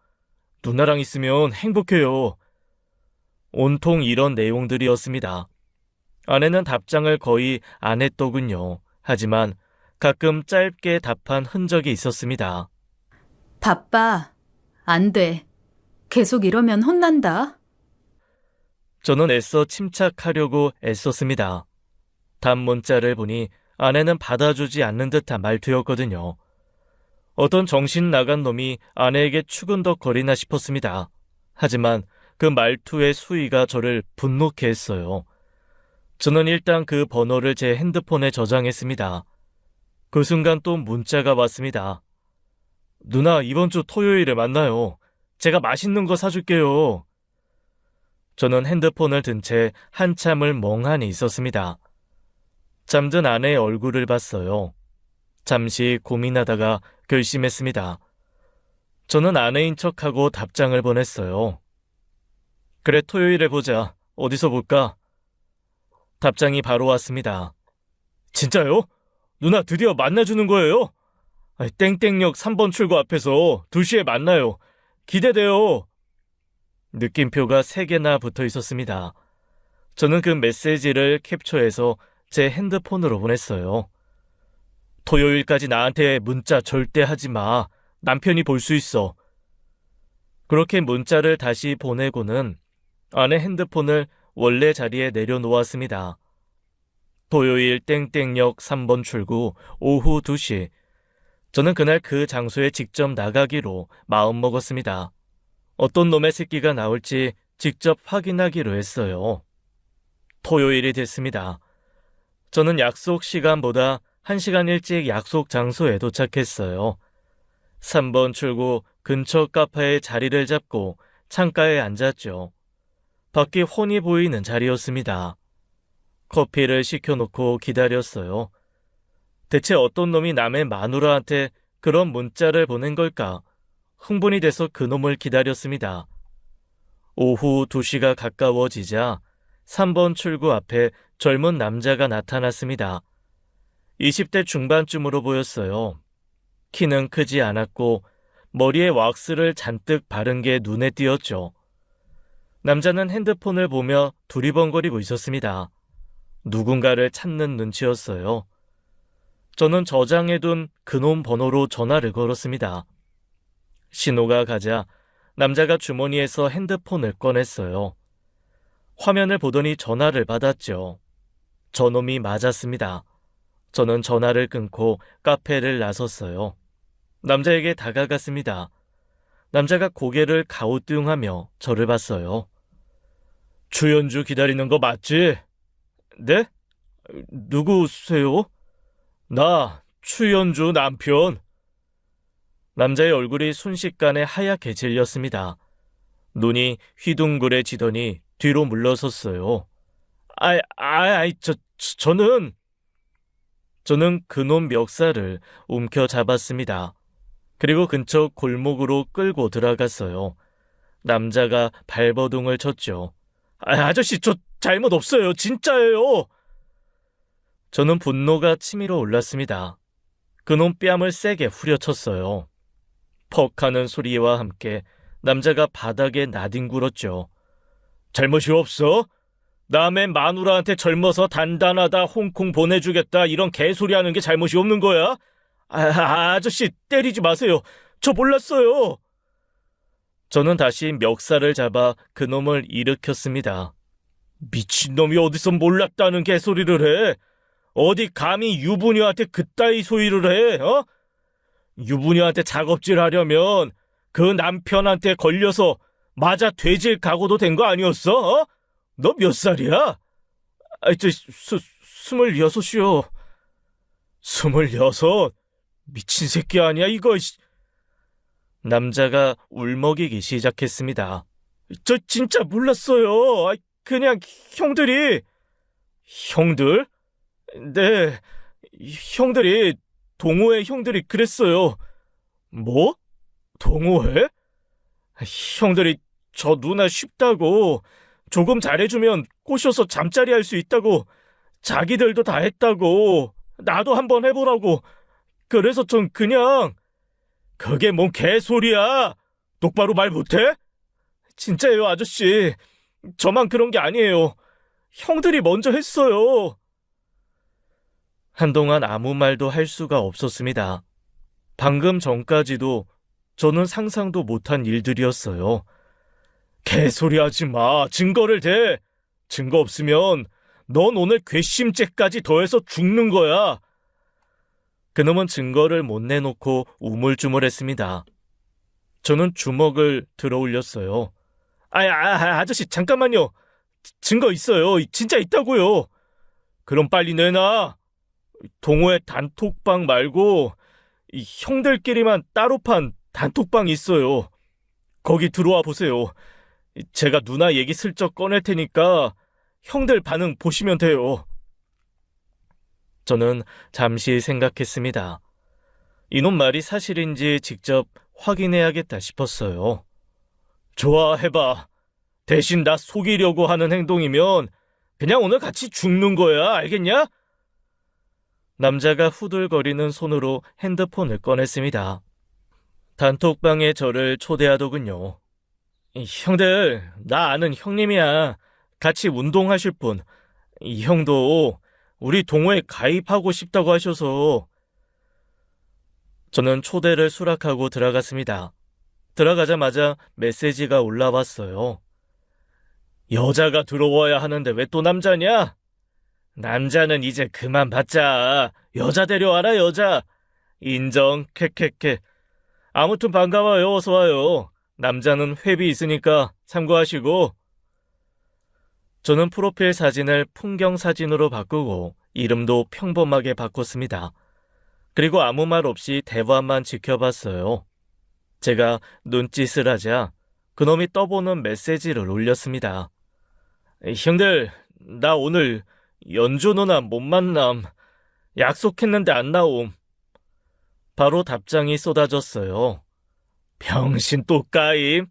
누나랑 있으면 행복해요. 온통 이런 내용들이었습니다. 아내는 답장을 거의 안 했더군요. 하지만 가끔 짧게 답한 흔적이 있었습니다. 바빠. 안 돼. 계속 이러면 혼난다. 저는 애써 침착하려고 애썼습니다. 답 문자를 보니 아내는 받아주지 않는 듯한 말투였거든요. 어떤 정신 나간 놈이 아내에게 추근덕거리나 싶었습니다. 하지만 그 말투의 수위가 저를 분노케 했어요. 저는 일단 그 번호를 제 핸드폰에 저장했습니다. 그 순간 또 문자가 왔습니다. 누나, 이번 주 토요일에 만나요. 제가 맛있는 거 사줄게요. 저는 핸드폰을 든 채 한참을 멍하니 있었습니다. 잠든 아내의 얼굴을 봤어요. 잠시 고민하다가 결심했습니다. 저는 아내인 척하고 답장을 보냈어요. 그래, 토요일에 보자. 어디서 볼까? 답장이 바로 왔습니다. 진짜요? 누나 드디어 만나주는 거예요? 땡땡역 3번 출구 앞에서 2시에 만나요. 기대돼요. 느낌표가 3개나 붙어 있었습니다. 저는 그 메시지를 캡처해서 제 핸드폰으로 보냈어요. 토요일까지 나한테 문자 절대 하지 마. 남편이 볼 수 있어. 그렇게 문자를 다시 보내고는 아내 핸드폰을 원래 자리에 내려놓았습니다. 토요일 땡땡역 3번 출구 오후 2시. 저는 그날 그 장소에 직접 나가기로 마음먹었습니다. 어떤 놈의 새끼가 나올지 직접 확인하기로 했어요. 토요일이 됐습니다. 저는 약속 시간보다 1시간 일찍 약속 장소에 도착했어요. 3번 출구 근처 카페에 자리를 잡고 창가에 앉았죠. 밖이 훤히 보이는 자리였습니다. 커피를 시켜놓고 기다렸어요. 대체 어떤 놈이 남의 마누라한테 그런 문자를 보낸 걸까? 흥분이 돼서 그놈을 기다렸습니다. 오후 2시가 가까워지자 3번 출구 앞에 젊은 남자가 나타났습니다. 20대 중반쯤으로 보였어요. 키는 크지 않았고 머리에 왁스를 잔뜩 바른 게 눈에 띄었죠. 남자는 핸드폰을 보며 두리번거리고 있었습니다. 누군가를 찾는 눈치였어요. 저는 저장해둔 그놈 번호로 전화를 걸었습니다. 신호가 가자 남자가 주머니에서 핸드폰을 꺼냈어요. 화면을 보더니 전화를 받았죠. 저놈이 맞았습니다. 저는 전화를 끊고 카페를 나섰어요. 남자에게 다가갔습니다. 남자가 고개를 가우뚱하며 저를 봤어요. 추연주 기다리는 거 맞지? 네? 누구세요? 나 추연주 남편. 남자의 얼굴이 순식간에 하얗게 질렸습니다. 눈이 휘둥그레지더니 뒤로 물러섰어요. 저는 그놈 멱살을 움켜잡았습니다. 그리고 근처 골목으로 끌고 들어갔어요. 남자가 발버둥을 쳤죠. 아저씨, 저 잘못 없어요. 진짜예요. 저는 분노가 치밀어 올랐습니다. 그놈 뺨을 세게 후려쳤어요. 퍽 하는 소리와 함께 남자가 바닥에 나뒹굴었죠. 잘못이 없어? 남의 마누라한테 젊어서 단단하다, 홍콩 보내주겠다 이런 개소리 하는 게 잘못이 없는 거야? 아저씨 때리지 마세요. 저 몰랐어요. 저는 다시 멱살을 잡아 그놈을 일으켰습니다. 미친놈이 어디서 몰랐다는 개소리를 해? 어디 감히 유부녀한테 그따위 소리를 해? 어? 유부녀한테 작업질 하려면 그 남편한테 걸려서 맞아 돼질 각오도 된 거 아니었어? 어? 너 몇 살이야? 26이요. 26? 미친 새끼 아니야 이거. 남자가 울먹이기 시작했습니다. 저 진짜 몰랐어요. 그냥 형들이. 형들? 네, 형들이, 동호회 형들이 그랬어요. 뭐? 동호회? 형들이 저 누나 쉽다고, 조금 잘해주면 꼬셔서 잠자리 할 수 있다고, 자기들도 다 했다고, 나도 한번 해보라고. 그래서 전 그냥. 그게 뭔 개소리야? 똑바로 말 못해? 진짜예요, 아저씨. 저만 그런 게 아니에요. 형들이 먼저 했어요. 한동안 아무 말도 할 수가 없었습니다. 방금 전까지도 저는 상상도 못한 일들이었어요. 개소리 하지 마. 증거를 대. 증거 없으면 넌 오늘 괘씸죄까지 더해서 죽는 거야. 그놈은 증거를 못 내놓고 우물쭈물했습니다. 저는 주먹을 들어 올렸어요. 아저씨 잠깐만요. 증거 있어요. 진짜 있다고요. 그럼 빨리 내놔. 동호회 단톡방 말고 이 형들끼리만 따로 판 단톡방 있어요. 거기 들어와 보세요. 제가 누나 얘기 슬쩍 꺼낼 테니까 형들 반응 보시면 돼요. 저는 잠시 생각했습니다. 이놈 말이 사실인지 직접 확인해야겠다 싶었어요. 좋아, 해봐. 대신 나 속이려고 하는 행동이면 그냥 오늘 같이 죽는 거야. 알겠냐? 남자가 후들거리는 손으로 핸드폰을 꺼냈습니다. 단톡방에 저를 초대하더군요. 형들, 나 아는 형님이야. 같이 운동하실 분. 이 형도 우리 동호회 가입하고 싶다고 하셔서. 저는 초대를 수락하고 들어갔습니다. 들어가자마자 메시지가 올라왔어요. 여자가 들어와야 하는데 왜 또 남자냐? 남자는 이제 그만 받자. 여자 데려와라, 여자. 인정, 캐캐캐. 아무튼 반가워요. 어서 와요. 남자는 회비 있으니까 참고하시고. 저는 프로필 사진을 풍경 사진으로 바꾸고 이름도 평범하게 바꿨습니다. 그리고 아무 말 없이 대화만 지켜봤어요. 제가 눈짓을 하자 그놈이 떠보는 메시지를 올렸습니다. 형들, 나 오늘 연주 누나 못 만남. 약속했는데 안 나옴. 바로 답장이 쏟아졌어요. 병신 또 까임?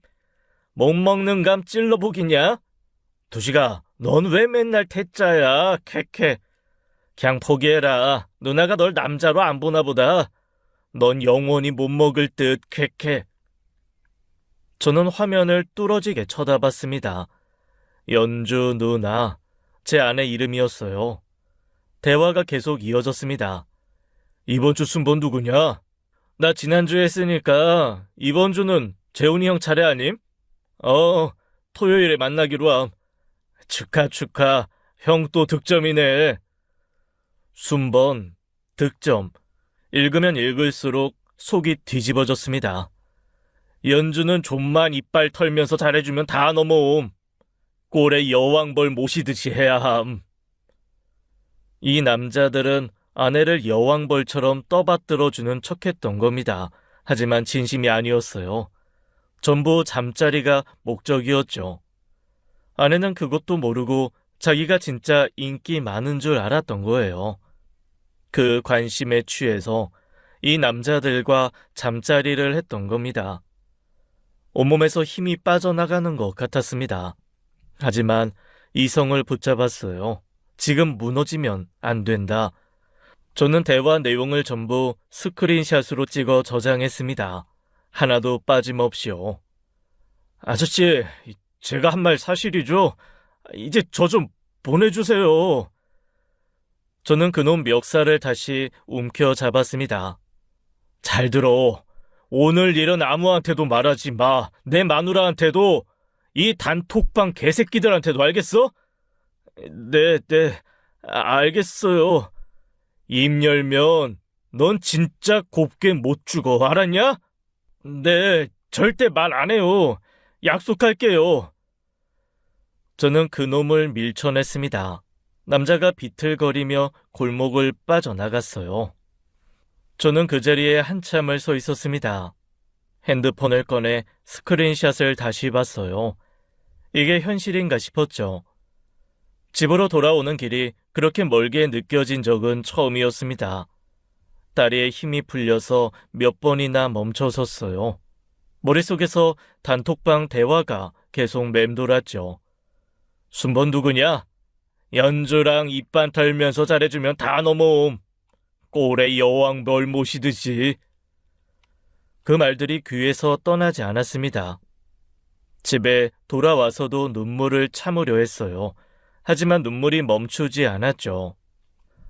못 먹는 감 찔러보기냐? 두식아, 넌 왜 맨날 태짜야? 캐캐. 그냥 포기해라. 누나가 널 남자로 안 보나 보다. 넌 영원히 못 먹을 듯. 캐캐. 저는 화면을 뚫어지게 쳐다봤습니다. 연주 누나, 제 아내 이름이었어요. 대화가 계속 이어졌습니다. 이번 주 순번 누구냐? 나 지난주에 했으니까 이번 주는 재훈이 형 차례 아님? 토요일에 만나기로 함. 축하. 형 또 득점이네. 순번, 득점. 읽으면 읽을수록 속이 뒤집어졌습니다. 연주는 좀만 이빨 털면서 잘해주면 다 넘어옴. 꼴에 여왕벌 모시듯이 해야 함. 이 남자들은 아내를 여왕벌처럼 떠받들어주는 척했던 겁니다. 하지만 진심이 아니었어요. 전부 잠자리가 목적이었죠. 아내는 그것도 모르고 자기가 진짜 인기 많은 줄 알았던 거예요. 그 관심에 취해서 이 남자들과 잠자리를 했던 겁니다. 온몸에서 힘이 빠져나가는 것 같았습니다. 하지만 이성을 붙잡았어요. 지금 무너지면 안 된다. 저는 대화 내용을 전부 스크린샷으로 찍어 저장했습니다. 하나도 빠짐없이요. 아저씨, 제가 한 말 사실이죠? 이제 저 좀 보내주세요. 저는 그놈 멱살을 다시 움켜잡았습니다. 잘 들어. 오늘 일은 아무한테도 말하지 마. 내 마누라한테도, 이 단톡방 개새끼들한테도. 알겠어? 네, 알겠어요. 입 열면 넌 진짜 곱게 못 죽어. 알았냐? 네, 절대 말 안 해요. 약속할게요. 저는 그놈을 밀쳐냈습니다. 남자가 비틀거리며 골목을 빠져나갔어요. 저는 그 자리에 한참을 서 있었습니다. 핸드폰을 꺼내 스크린샷을 다시 봤어요. 이게 현실인가 싶었죠. 집으로 돌아오는 길이 그렇게 멀게 느껴진 적은 처음이었습니다. 다리에 힘이 풀려서 몇 번이나 멈춰섰어요. 머릿속에서 단톡방 대화가 계속 맴돌았죠. 순번 누구냐? 연주랑 입반 털면서 잘해주면 다 넘어옴. 꼴에 여왕벌 모시듯이. 그 말들이 귀에서 떠나지 않았습니다. 집에 돌아와서도 눈물을 참으려 했어요. 하지만 눈물이 멈추지 않았죠.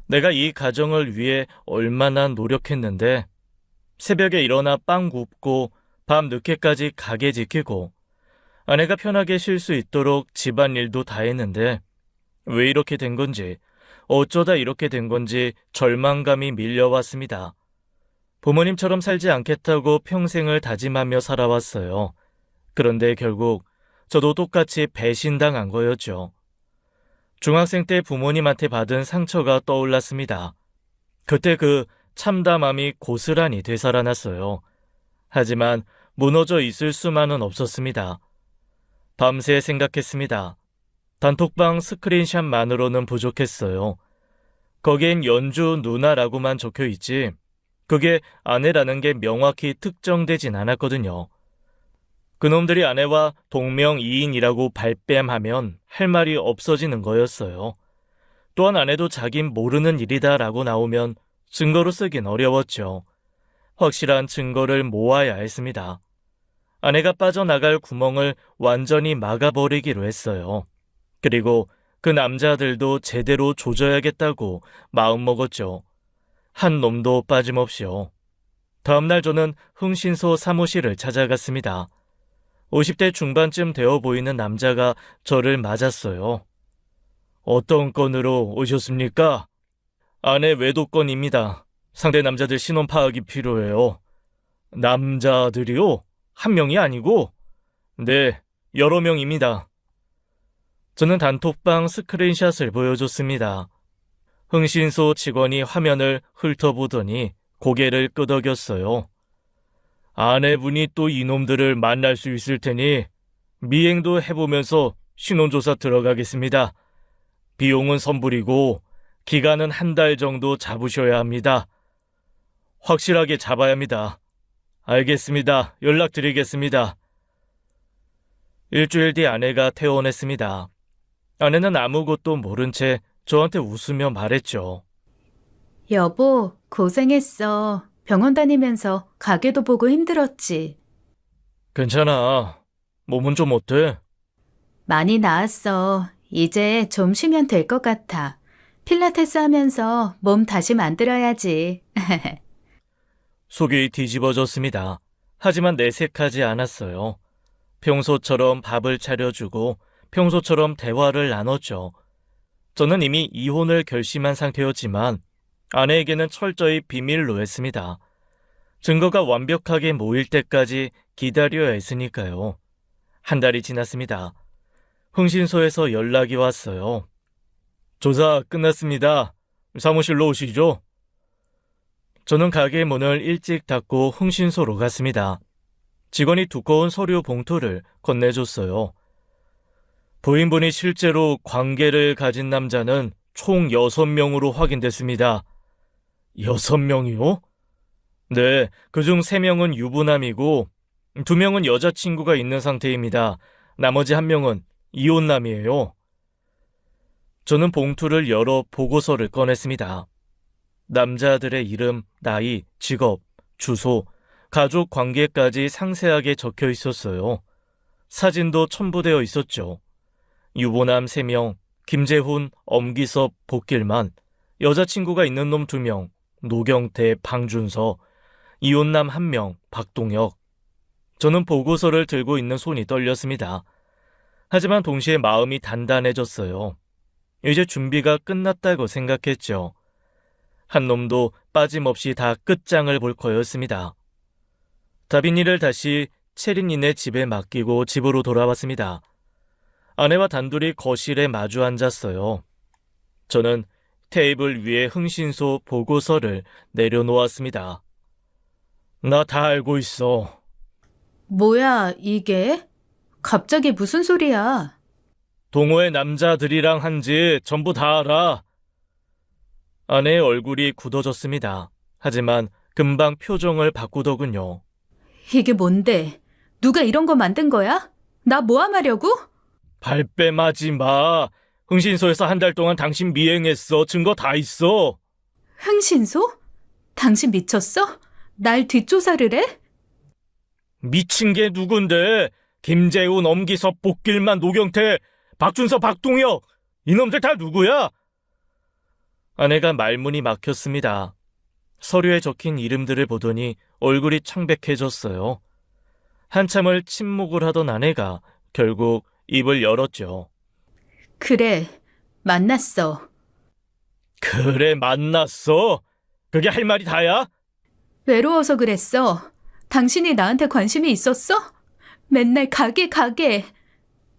내가 이 가정을 위해 얼마나 노력했는데 새벽에 일어나 빵 굽고 밤 늦게까지 가게 지키고 아내가 편하게 쉴 수 있도록 집안일도 다 했는데 왜 이렇게 된 건지 어쩌다 이렇게 된 건지 절망감이 밀려왔습니다. 부모님처럼 살지 않겠다고 평생을 다짐하며 살아왔어요. 그런데 결국 저도 똑같이 배신당한 거였죠. 중학생 때 부모님한테 받은 상처가 떠올랐습니다. 그때 그 참담함이 고스란히 되살아났어요. 하지만 무너져 있을 수만은 없었습니다. 밤새 생각했습니다. 단톡방 스크린샷만으로는 부족했어요. 거기엔 연주 누나라고만 적혀있지 그게 아내라는 게 명확히 특정되진 않았거든요. 그놈들이 아내와 동명이인이라고 발뺌하면 할 말이 없어지는 거였어요. 또한 아내도 자긴 모르는 일이다라고 나오면 증거로 쓰긴 어려웠죠. 확실한 증거를 모아야 했습니다. 아내가 빠져나갈 구멍을 완전히 막아버리기로 했어요. 그리고 그 남자들도 제대로 조져야겠다고 마음먹었죠. 한 놈도 빠짐없이요. 다음날 저는 흥신소 사무실을 찾아갔습니다. 50대 중반쯤 되어 보이는 남자가 저를 맞았어요. 어떤 건으로 오셨습니까? 아내 외도건입니다. 상대 남자들 신원 파악이 필요해요. 남자들이요? 한 명이 아니고? 네, 여러 명입니다. 저는 단톡방 스크린샷을 보여줬습니다. 흥신소 직원이 화면을 훑어보더니 고개를 끄덕였어요. 아내분이 또 이놈들을 만날 수 있을 테니 미행도 해보면서 신원조사 들어가겠습니다. 비용은 선불이고 기간은 한 달 정도 잡으셔야 합니다. 확실하게 잡아야 합니다. 알겠습니다. 연락드리겠습니다. 일주일 뒤 아내가 퇴원했습니다. 아내는 아무것도 모른 채 저한테 웃으며 말했죠. 여보, 고생했어. 병원 다니면서 가게도 보고 힘들었지. 괜찮아. 몸은 좀 어때? 많이 나았어. 이제 좀 쉬면 될 것 같아. 필라테스 하면서 몸 다시 만들어야지. 속이 뒤집어졌습니다. 하지만 내색하지 않았어요. 평소처럼 밥을 차려주고 평소처럼 대화를 나눴죠. 저는 이미 이혼을 결심한 상태였지만 아내에게는 철저히 비밀로 했습니다. 증거가 완벽하게 모일 때까지 기다려야 했으니까요. 한 달이 지났습니다. 흥신소에서 연락이 왔어요. 조사 끝났습니다. 사무실로 오시죠. 저는 가게 문을 일찍 닫고 흥신소로 갔습니다. 직원이 두꺼운 서류 봉투를 건네줬어요. 부인분이 실제로 관계를 가진 남자는 총 6명으로 확인됐습니다. 6명이요? 네, 그중 3명은 유부남이고 2명은 여자친구가 있는 상태입니다. 나머지 1명은 이혼남이에요. 저는 봉투를 열어 보고서를 꺼냈습니다. 남자들의 이름, 나이, 직업, 주소, 가족 관계까지 상세하게 적혀 있었어요. 사진도 첨부되어 있었죠. 유부남 3명, 김재훈, 엄기섭, 복길만, 여자친구가 있는 놈 2명, 노경태, 방준서, 이혼남 1명, 박동혁. 저는 보고서를 들고 있는 손이 떨렸습니다. 하지만 동시에 마음이 단단해졌어요. 이제 준비가 끝났다고 생각했죠. 한 놈도 빠짐없이 다 끝장을 볼 거였습니다. 다빈이를 다시 체린이네 집에 맡기고 집으로 돌아왔습니다. 아내와 단둘이 거실에 마주 앉았어요. 저는 테이블 위에 흥신소 보고서를 내려놓았습니다. 나 다 알고 있어. 뭐야, 이게? 갑자기 무슨 소리야? 동호회 남자들이랑 한지 전부 다 알아. 아내의 얼굴이 굳어졌습니다. 하지만 금방 표정을 바꾸더군요. 이게 뭔데? 누가 이런 거 만든 거야? 나 모함하려고? 발뺌하지 마. 흥신소에서 한 달 동안 당신 미행했어. 증거 다 있어. 흥신소? 당신 미쳤어? 날 뒷조사를 해? 미친 게 누군데? 김재훈, 엄기섭, 복길만, 노경태, 박준서, 박동혁 이놈들 다 누구야? 아내가 말문이 막혔습니다. 서류에 적힌 이름들을 보더니 얼굴이 창백해졌어요. 한참을 침묵을 하던 아내가 결국 입을 열었죠. 그래, 만났어. 그래, 만났어? 그게 할 말이 다야? 외로워서 그랬어. 당신이 나한테 관심이 있었어? 맨날 가게.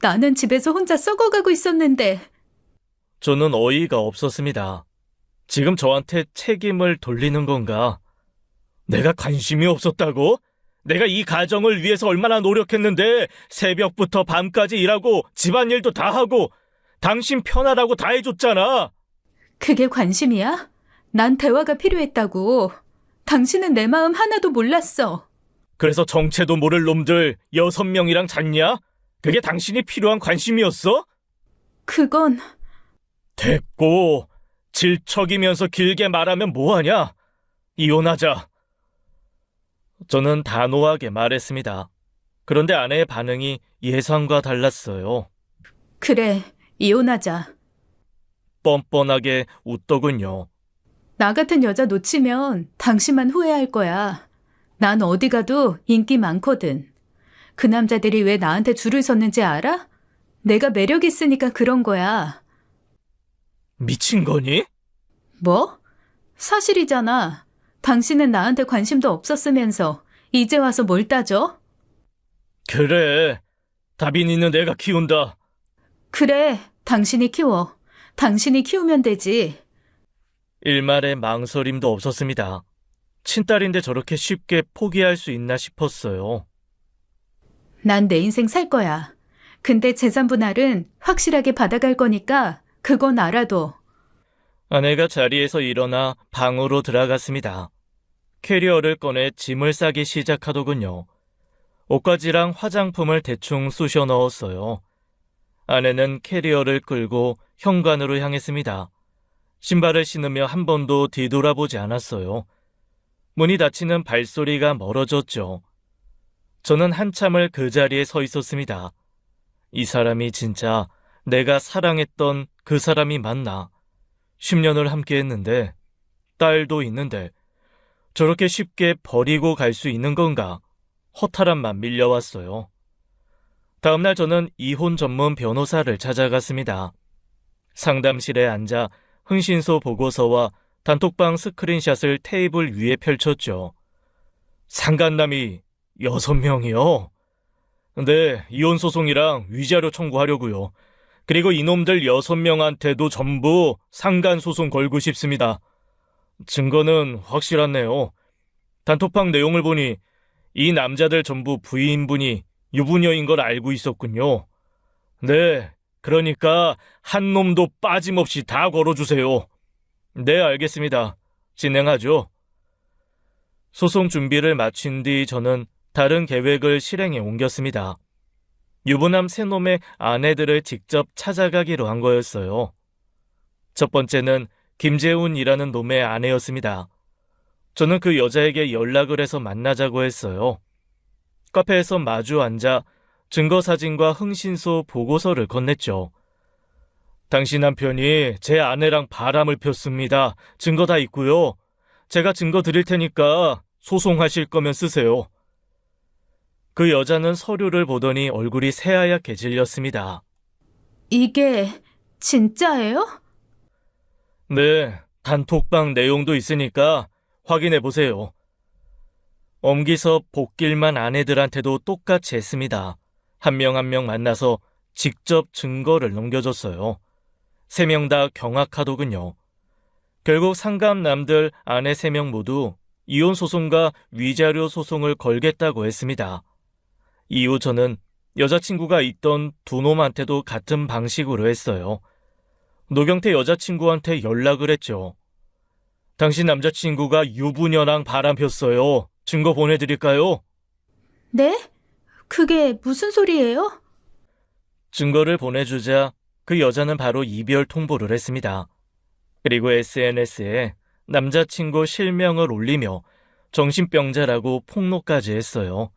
나는 집에서 혼자 썩어가고 있었는데. 저는 어이가 없었습니다. 지금 저한테 책임을 돌리는 건가? 내가 관심이 없었다고? 내가 이 가정을 위해서 얼마나 노력했는데 새벽부터 밤까지 일하고 집안일도 다 하고 당신 편하라고 다 해줬잖아. 그게 관심이야? 난 대화가 필요했다고. 당신은 내 마음 하나도 몰랐어. 그래서 정체도 모를 놈들 6명이랑 잤냐? 그게 당신이 필요한 관심이었어? 그건 됐고, 질척이면서 길게 말하면 뭐하냐? 이혼하자. 저는 단호하게 말했습니다. 그런데 아내의 반응이 예상과 달랐어요. 그래, 이혼하자. 뻔뻔하게 웃더군요. 나 같은 여자 놓치면 당신만 후회할 거야. 난 어디 가도 인기 많거든. 그 남자들이 왜 나한테 줄을 섰는지 알아? 내가 매력 있으니까 그런 거야. 미친 거니? 뭐? 사실이잖아. 당신은 나한테 관심도 없었으면서 이제 와서 뭘 따져? 그래, 다빈이는 내가 키운다. 그래, 당신이 키워. 당신이 키우면 되지. 일말의 망설임도 없었습니다. 친딸인데 저렇게 쉽게 포기할 수 있나 싶었어요. 난 내 인생 살 거야. 근데 재산 분할은 확실하게 받아갈 거니까 그건 알아둬. 아내가 자리에서 일어나 방으로 들어갔습니다. 캐리어를 꺼내 짐을 싸기 시작하더군요. 옷가지랑 화장품을 대충 쑤셔 넣었어요. 아내는 캐리어를 끌고 현관으로 향했습니다. 신발을 신으며 한 번도 뒤돌아보지 않았어요. 문이 닫히는 발소리가 멀어졌죠. 저는 한참을 그 자리에 서 있었습니다. 이 사람이 진짜 내가 사랑했던 그 사람이 맞나? 10년을 함께 했는데, 딸도 있는데, 저렇게 쉽게 버리고 갈 수 있는 건가? 허탈함만 밀려왔어요. 다음날 저는 이혼 전문 변호사를 찾아갔습니다. 상담실에 앉아 흥신소 보고서와 단톡방 스크린샷을 테이블 위에 펼쳤죠. 상간남이 6명이요? 네, 이혼 소송이랑 위자료 청구하려고요. 그리고 이놈들 6명한테도 전부 상간 소송 걸고 싶습니다. 증거는 확실하네요. 단톡방 내용을 보니 이 남자들 전부 부인분이 유부녀인 걸 알고 있었군요. 네, 그러니까 한 놈도 빠짐없이 다 걸어주세요. 네, 알겠습니다. 진행하죠. 소송 준비를 마친 뒤 저는 다른 계획을 실행에 옮겼습니다. 유부남 3놈의 아내들을 직접 찾아가기로 한 거였어요. 첫 번째는 김재훈이라는 놈의 아내였습니다. 저는 그 여자에게 연락을 해서 만나자고 했어요. 카페에서 마주 앉아 증거사진과 흥신소 보고서를 건넸죠. 당신 남편이 제 아내랑 바람을 폈습니다. 증거 다 있고요. 제가 증거 드릴 테니까 소송하실 거면 쓰세요. 그 여자는 서류를 보더니 얼굴이 새하얗게 질렸습니다. 이게 진짜예요? 네, 단톡방 내용도 있으니까 확인해 보세요. 엄기섭, 복길만 아내들한테도 똑같이 했습니다. 한 명 한 명 만나서 직접 증거를 넘겨줬어요. 3명 다 경악하더군요. 결국 상감남들 아내 3명 모두 이혼 소송과 위자료 소송을 걸겠다고 했습니다. 이후 저는 여자친구가 있던 2놈한테도 같은 방식으로 했어요. 노경태 여자친구한테 연락을 했죠. 당신 남자친구가 유부녀랑 바람 폈어요. 증거 보내드릴까요? 네? 그게 무슨 소리예요? 증거를 보내주자 그 여자는 바로 이별 통보를 했습니다. 그리고 SNS에 남자친구 실명을 올리며 정신병자라고 폭로까지 했어요.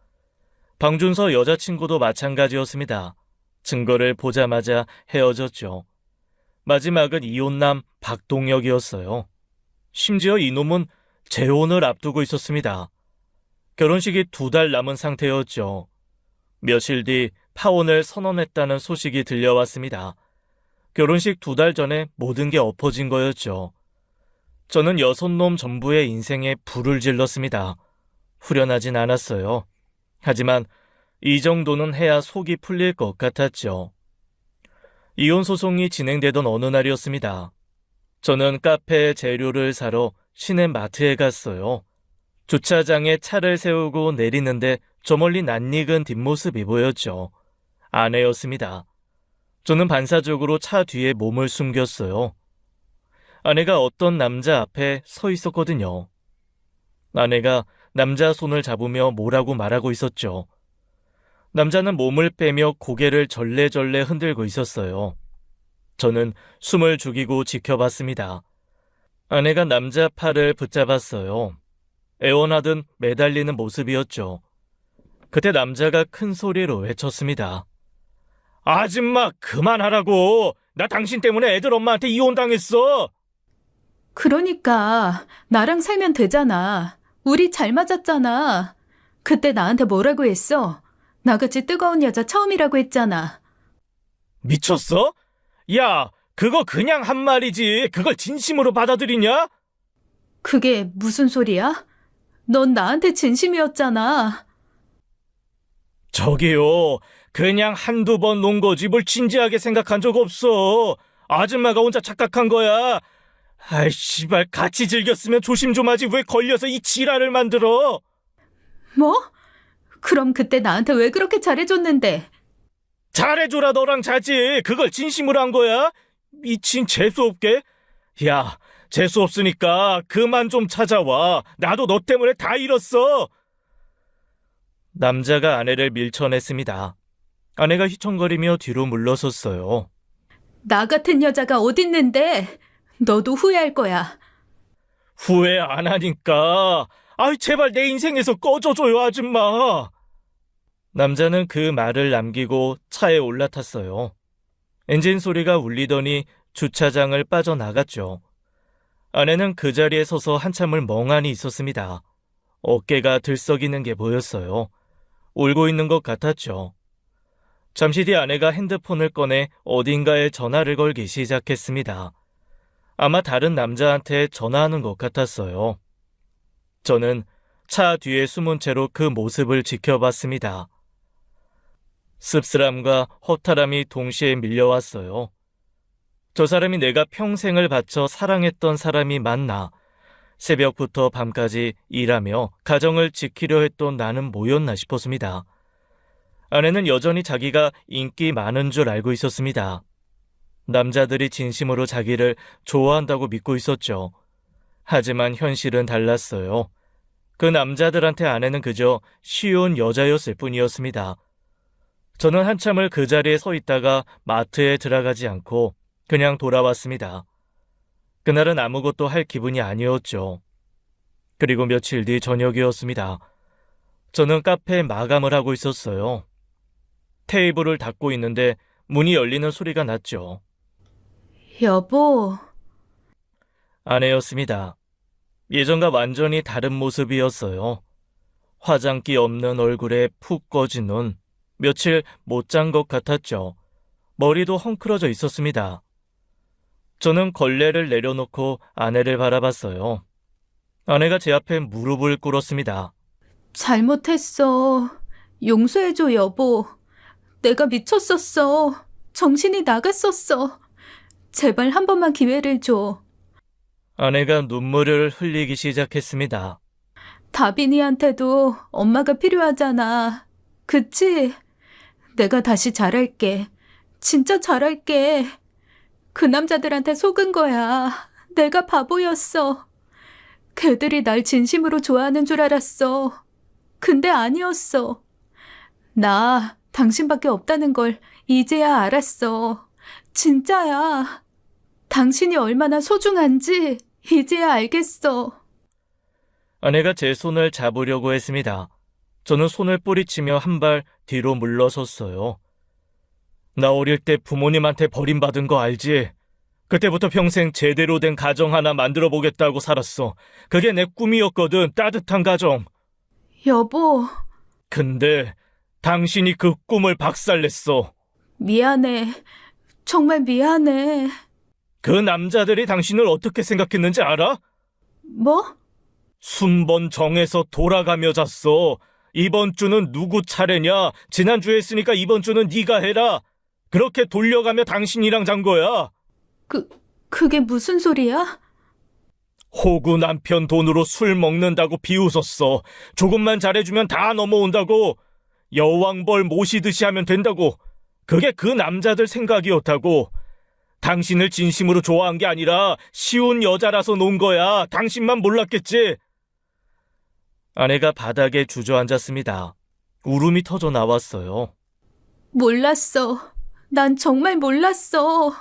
방준서 여자친구도 마찬가지였습니다. 증거를 보자마자 헤어졌죠. 마지막은 이혼남 박동혁이었어요. 심지어 이놈은 재혼을 앞두고 있었습니다. 결혼식이 2달 남은 상태였죠. 며칠 뒤 파혼을 선언했다는 소식이 들려왔습니다. 결혼식 2달 전에 모든 게 엎어진 거였죠. 저는 여섯놈 전부의 인생에 불을 질렀습니다. 후련하진 않았어요. 하지만 이 정도는 해야 속이 풀릴 것 같았죠. 이혼 소송이 진행되던 어느 날이었습니다. 저는 카페에 재료를 사러 시내 마트에 갔어요. 주차장에 차를 세우고 내리는데 저 멀리 낯익은 뒷모습이 보였죠. 아내였습니다. 저는 반사적으로 차 뒤에 몸을 숨겼어요. 아내가 어떤 남자 앞에 서 있었거든요. 아내가 남자 손을 잡으며 뭐라고 말하고 있었죠. 남자는 몸을 빼며 고개를 절레절레 흔들고 있었어요. 저는 숨을 죽이고 지켜봤습니다. 아내가 남자 팔을 붙잡았어요. 애원하듯 매달리는 모습이었죠. 그때 남자가 큰 소리로 외쳤습니다. 아줌마 그만하라고! 나 당신 때문에 애들 엄마한테 이혼당했어! 그러니까 나랑 살면 되잖아. 우리 잘 맞았잖아. 그때 나한테 뭐라고 했어? 나같이 뜨거운 여자 처음이라고 했잖아. 미쳤어? 야, 그거 그냥 한 말이지. 그걸 진심으로 받아들이냐? 그게 무슨 소리야? 넌 나한테 진심이었잖아. 저기요, 그냥 한두 번 논 거지 뭘 진지하게 생각한 적 없어. 아줌마가 혼자 착각한 거야. 아이 씨발, 같이 즐겼으면 조심 좀 하지 왜 걸려서 이 지랄을 만들어? 뭐? 그럼 그때 나한테 왜 그렇게 잘해줬는데? 잘해줘라 너랑 자지. 그걸 진심으로 한 거야? 미친 재수없게? 야, 재수없으니까 그만 좀 찾아와. 나도 너 때문에 다 잃었어. 남자가 아내를 밀쳐냈습니다. 아내가 휘청거리며 뒤로 물러섰어요. 나 같은 여자가 어딨는데? 너도 후회할 거야. 후회 안 하니까. 아이 제발 내 인생에서 꺼져줘요 아줌마. 남자는 그 말을 남기고 차에 올라탔어요. 엔진 소리가 울리더니 주차장을 빠져나갔죠. 아내는 그 자리에 서서 한참을 멍하니 있었습니다. 어깨가 들썩이는 게 보였어요. 울고 있는 것 같았죠. 잠시 뒤 아내가 핸드폰을 꺼내 어딘가에 전화를 걸기 시작했습니다. 아마 다른 남자한테 전화하는 것 같았어요. 저는 차 뒤에 숨은 채로 그 모습을 지켜봤습니다. 씁쓸함과 허탈함이 동시에 밀려왔어요. 저 사람이 내가 평생을 바쳐 사랑했던 사람이 맞나? 새벽부터 밤까지 일하며 가정을 지키려 했던 나는 뭐였나 싶었습니다. 아내는 여전히 자기가 인기 많은 줄 알고 있었습니다. 남자들이 진심으로 자기를 좋아한다고 믿고 있었죠. 하지만 현실은 달랐어요. 그 남자들한테 아내는 그저 쉬운 여자였을 뿐이었습니다. 저는 한참을 그 자리에 서 있다가 마트에 들어가지 않고 그냥 돌아왔습니다. 그날은 아무것도 할 기분이 아니었죠. 그리고 며칠 뒤 저녁이었습니다. 저는 카페 마감을 하고 있었어요. 테이블을 닫고 있는데 문이 열리는 소리가 났죠. 여보, 아내였습니다. 예전과 완전히 다른 모습이었어요. 화장기 없는 얼굴에 푹 꺼진 눈, 며칠 못 잔 것 같았죠. 머리도 헝클어져 있었습니다. 저는 걸레를 내려놓고 아내를 바라봤어요. 아내가 제 앞에 무릎을 꿇었습니다. 잘못했어. 용서해줘, 여보. 내가 미쳤었어. 정신이 나갔었어. 제발 한 번만 기회를 줘. 아내가 눈물을 흘리기 시작했습니다. 다빈이한테도 엄마가 필요하잖아. 그치? 내가 다시 잘할게. 진짜 잘할게. 그 남자들한테 속은 거야. 내가 바보였어. 걔들이 날 진심으로 좋아하는 줄 알았어. 근데 아니었어. 나 당신밖에 없다는 걸 이제야 알았어. 진짜야. 당신이 얼마나 소중한지 이제야 알겠어. 아내가 제 손을 잡으려고 했습니다. 저는 손을 뿌리치며 한 발 뒤로 물러섰어요. 나 어릴 때 부모님한테 버림받은 거 알지? 그때부터 평생 제대로 된 가정 하나 만들어 보겠다고 살았어. 그게 내 꿈이었거든, 따뜻한 가정. 여보, 근데 당신이 그 꿈을 박살냈어. 미안해. 정말 미안해. 그 남자들이 당신을 어떻게 생각했는지 알아? 뭐? 순번 정해서 돌아가며 잤어. 이번 주는 누구 차례냐? 지난주에 했으니까 이번 주는 네가 해라. 그렇게 돌려가며 당신이랑 잔 거야. 그게 무슨 소리야? 호구 남편 돈으로 술 먹는다고 비웃었어. 조금만 잘해주면 다 넘어온다고. 여왕벌 모시듯이 하면 된다고. 그게 그 남자들 생각이었다고. 당신을 진심으로 좋아한 게 아니라 쉬운 여자라서 논 거야. 당신만 몰랐겠지. 아내가 바닥에 주저앉았습니다. 울음이 터져 나왔어요. 몰랐어. 난 정말 몰랐어.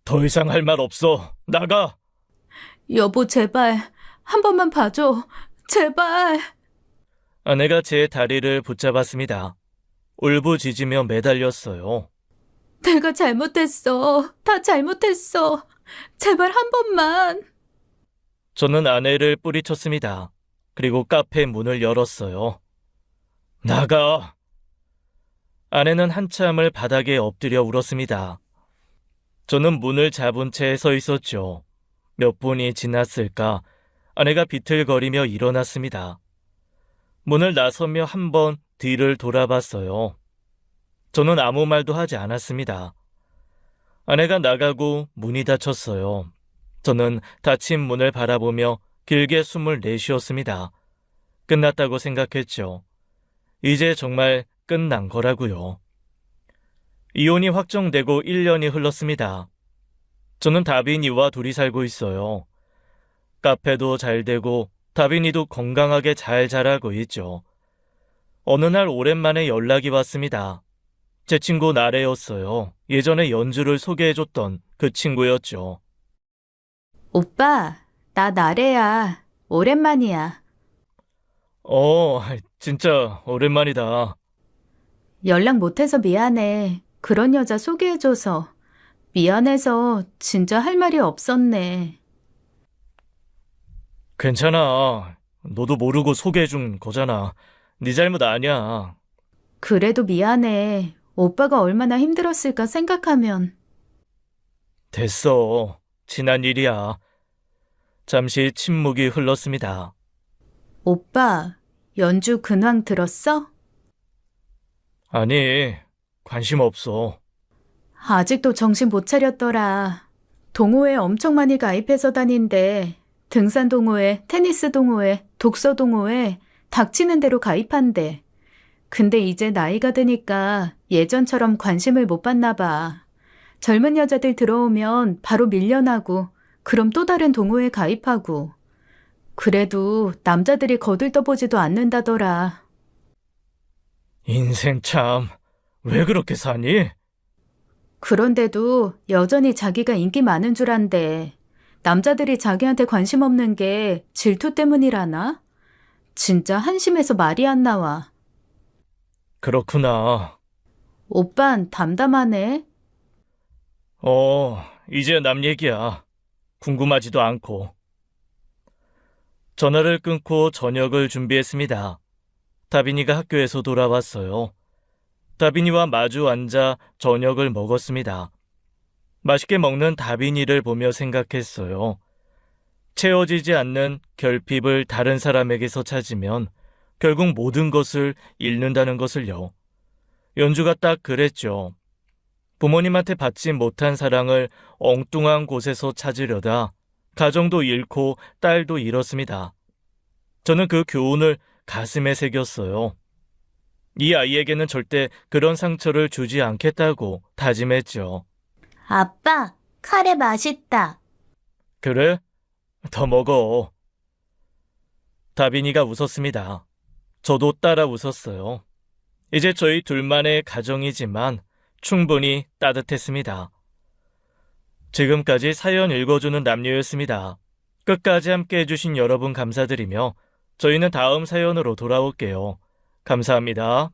더 이상 할 말 없어. 나가. 여보, 제발. 한 번만 봐줘. 제발. 아내가 제 다리를 붙잡았습니다. 울부짖으며 매달렸어요. 내가 잘못했어. 다 잘못했어. 제발 한 번만. 저는 아내를 뿌리쳤습니다. 그리고 카페 문을 열었어요. 나가! 아내는 한참을 바닥에 엎드려 울었습니다. 저는 문을 잡은 채 서 있었죠. 몇 분이 지났을까 아내가 비틀거리며 일어났습니다. 문을 나서며 한번 뒤를 돌아봤어요. 저는 아무 말도 하지 않았습니다. 아내가 나가고 문이 닫혔어요. 저는 닫힌 문을 바라보며 길게 숨을 내쉬었습니다. 끝났다고 생각했죠. 이제 정말 끝난 거라고요. 이혼이 확정되고 1년이 흘렀습니다. 저는 다빈이와 둘이 살고 있어요. 카페도 잘 되고 다빈이도 건강하게 잘 자라고 있죠. 어느 날 오랜만에 연락이 왔습니다. 제 친구 나래였어요. 예전에 연주를 소개해줬던 그 친구였죠. 오빠, 나 나래야. 오랜만이야. 진짜 오랜만이다. 연락 못해서 미안해. 그런 여자 소개해줘서. 미안해서 진짜 할 말이 없었네. 괜찮아. 너도 모르고 소개해준 거잖아. 네 잘못 아니야. 그래도 미안해. 오빠가 얼마나 힘들었을까 생각하면. 됐어. 지난 일이야. 잠시 침묵이 흘렀습니다. 오빠, 연주 근황 들었어? 아니, 관심 없어. 아직도 정신 못 차렸더라. 동호회 엄청 많이 가입해서 다닌대. 등산 동호회, 테니스 동호회, 독서 동호회, 닥치는 대로 가입한대. 근데 이제 나이가 드니까 예전처럼 관심을 못 받나 봐. 젊은 여자들 들어오면 바로 밀려나고, 그럼 또 다른 동호회 가입하고. 그래도 남자들이 거들떠보지도 않는다더라. 인생 참, 왜 그렇게 사니? 그런데도 여전히 자기가 인기 많은 줄 안대. 남자들이 자기한테 관심 없는 게 질투 때문이라나? 진짜 한심해서 말이 안 나와. 그렇구나. 오빤 담담하네. 이제 남 얘기야. 궁금하지도 않고. 전화를 끊고 저녁을 준비했습니다. 다빈이가 학교에서 돌아왔어요. 다빈이와 마주 앉아 저녁을 먹었습니다. 맛있게 먹는 다빈이를 보며 생각했어요. 채워지지 않는 결핍을 다른 사람에게서 찾으면 결국 모든 것을 잃는다는 것을요. 연주가 딱 그랬죠. 부모님한테 받지 못한 사랑을 엉뚱한 곳에서 찾으려다 가정도 잃고 딸도 잃었습니다. 저는 그 교훈을 가슴에 새겼어요. 이 아이에게는 절대 그런 상처를 주지 않겠다고 다짐했죠. 아빠, 카레 맛있다. 그래? 더 먹어. 다빈이가 웃었습니다. 저도 따라 웃었어요. 이제 저희 둘만의 가정이지만 충분히 따뜻했습니다. 지금까지 사연 읽어주는 남녀였습니다. 끝까지 함께 해주신 여러분 감사드리며 저희는 다음 사연으로 돌아올게요. 감사합니다.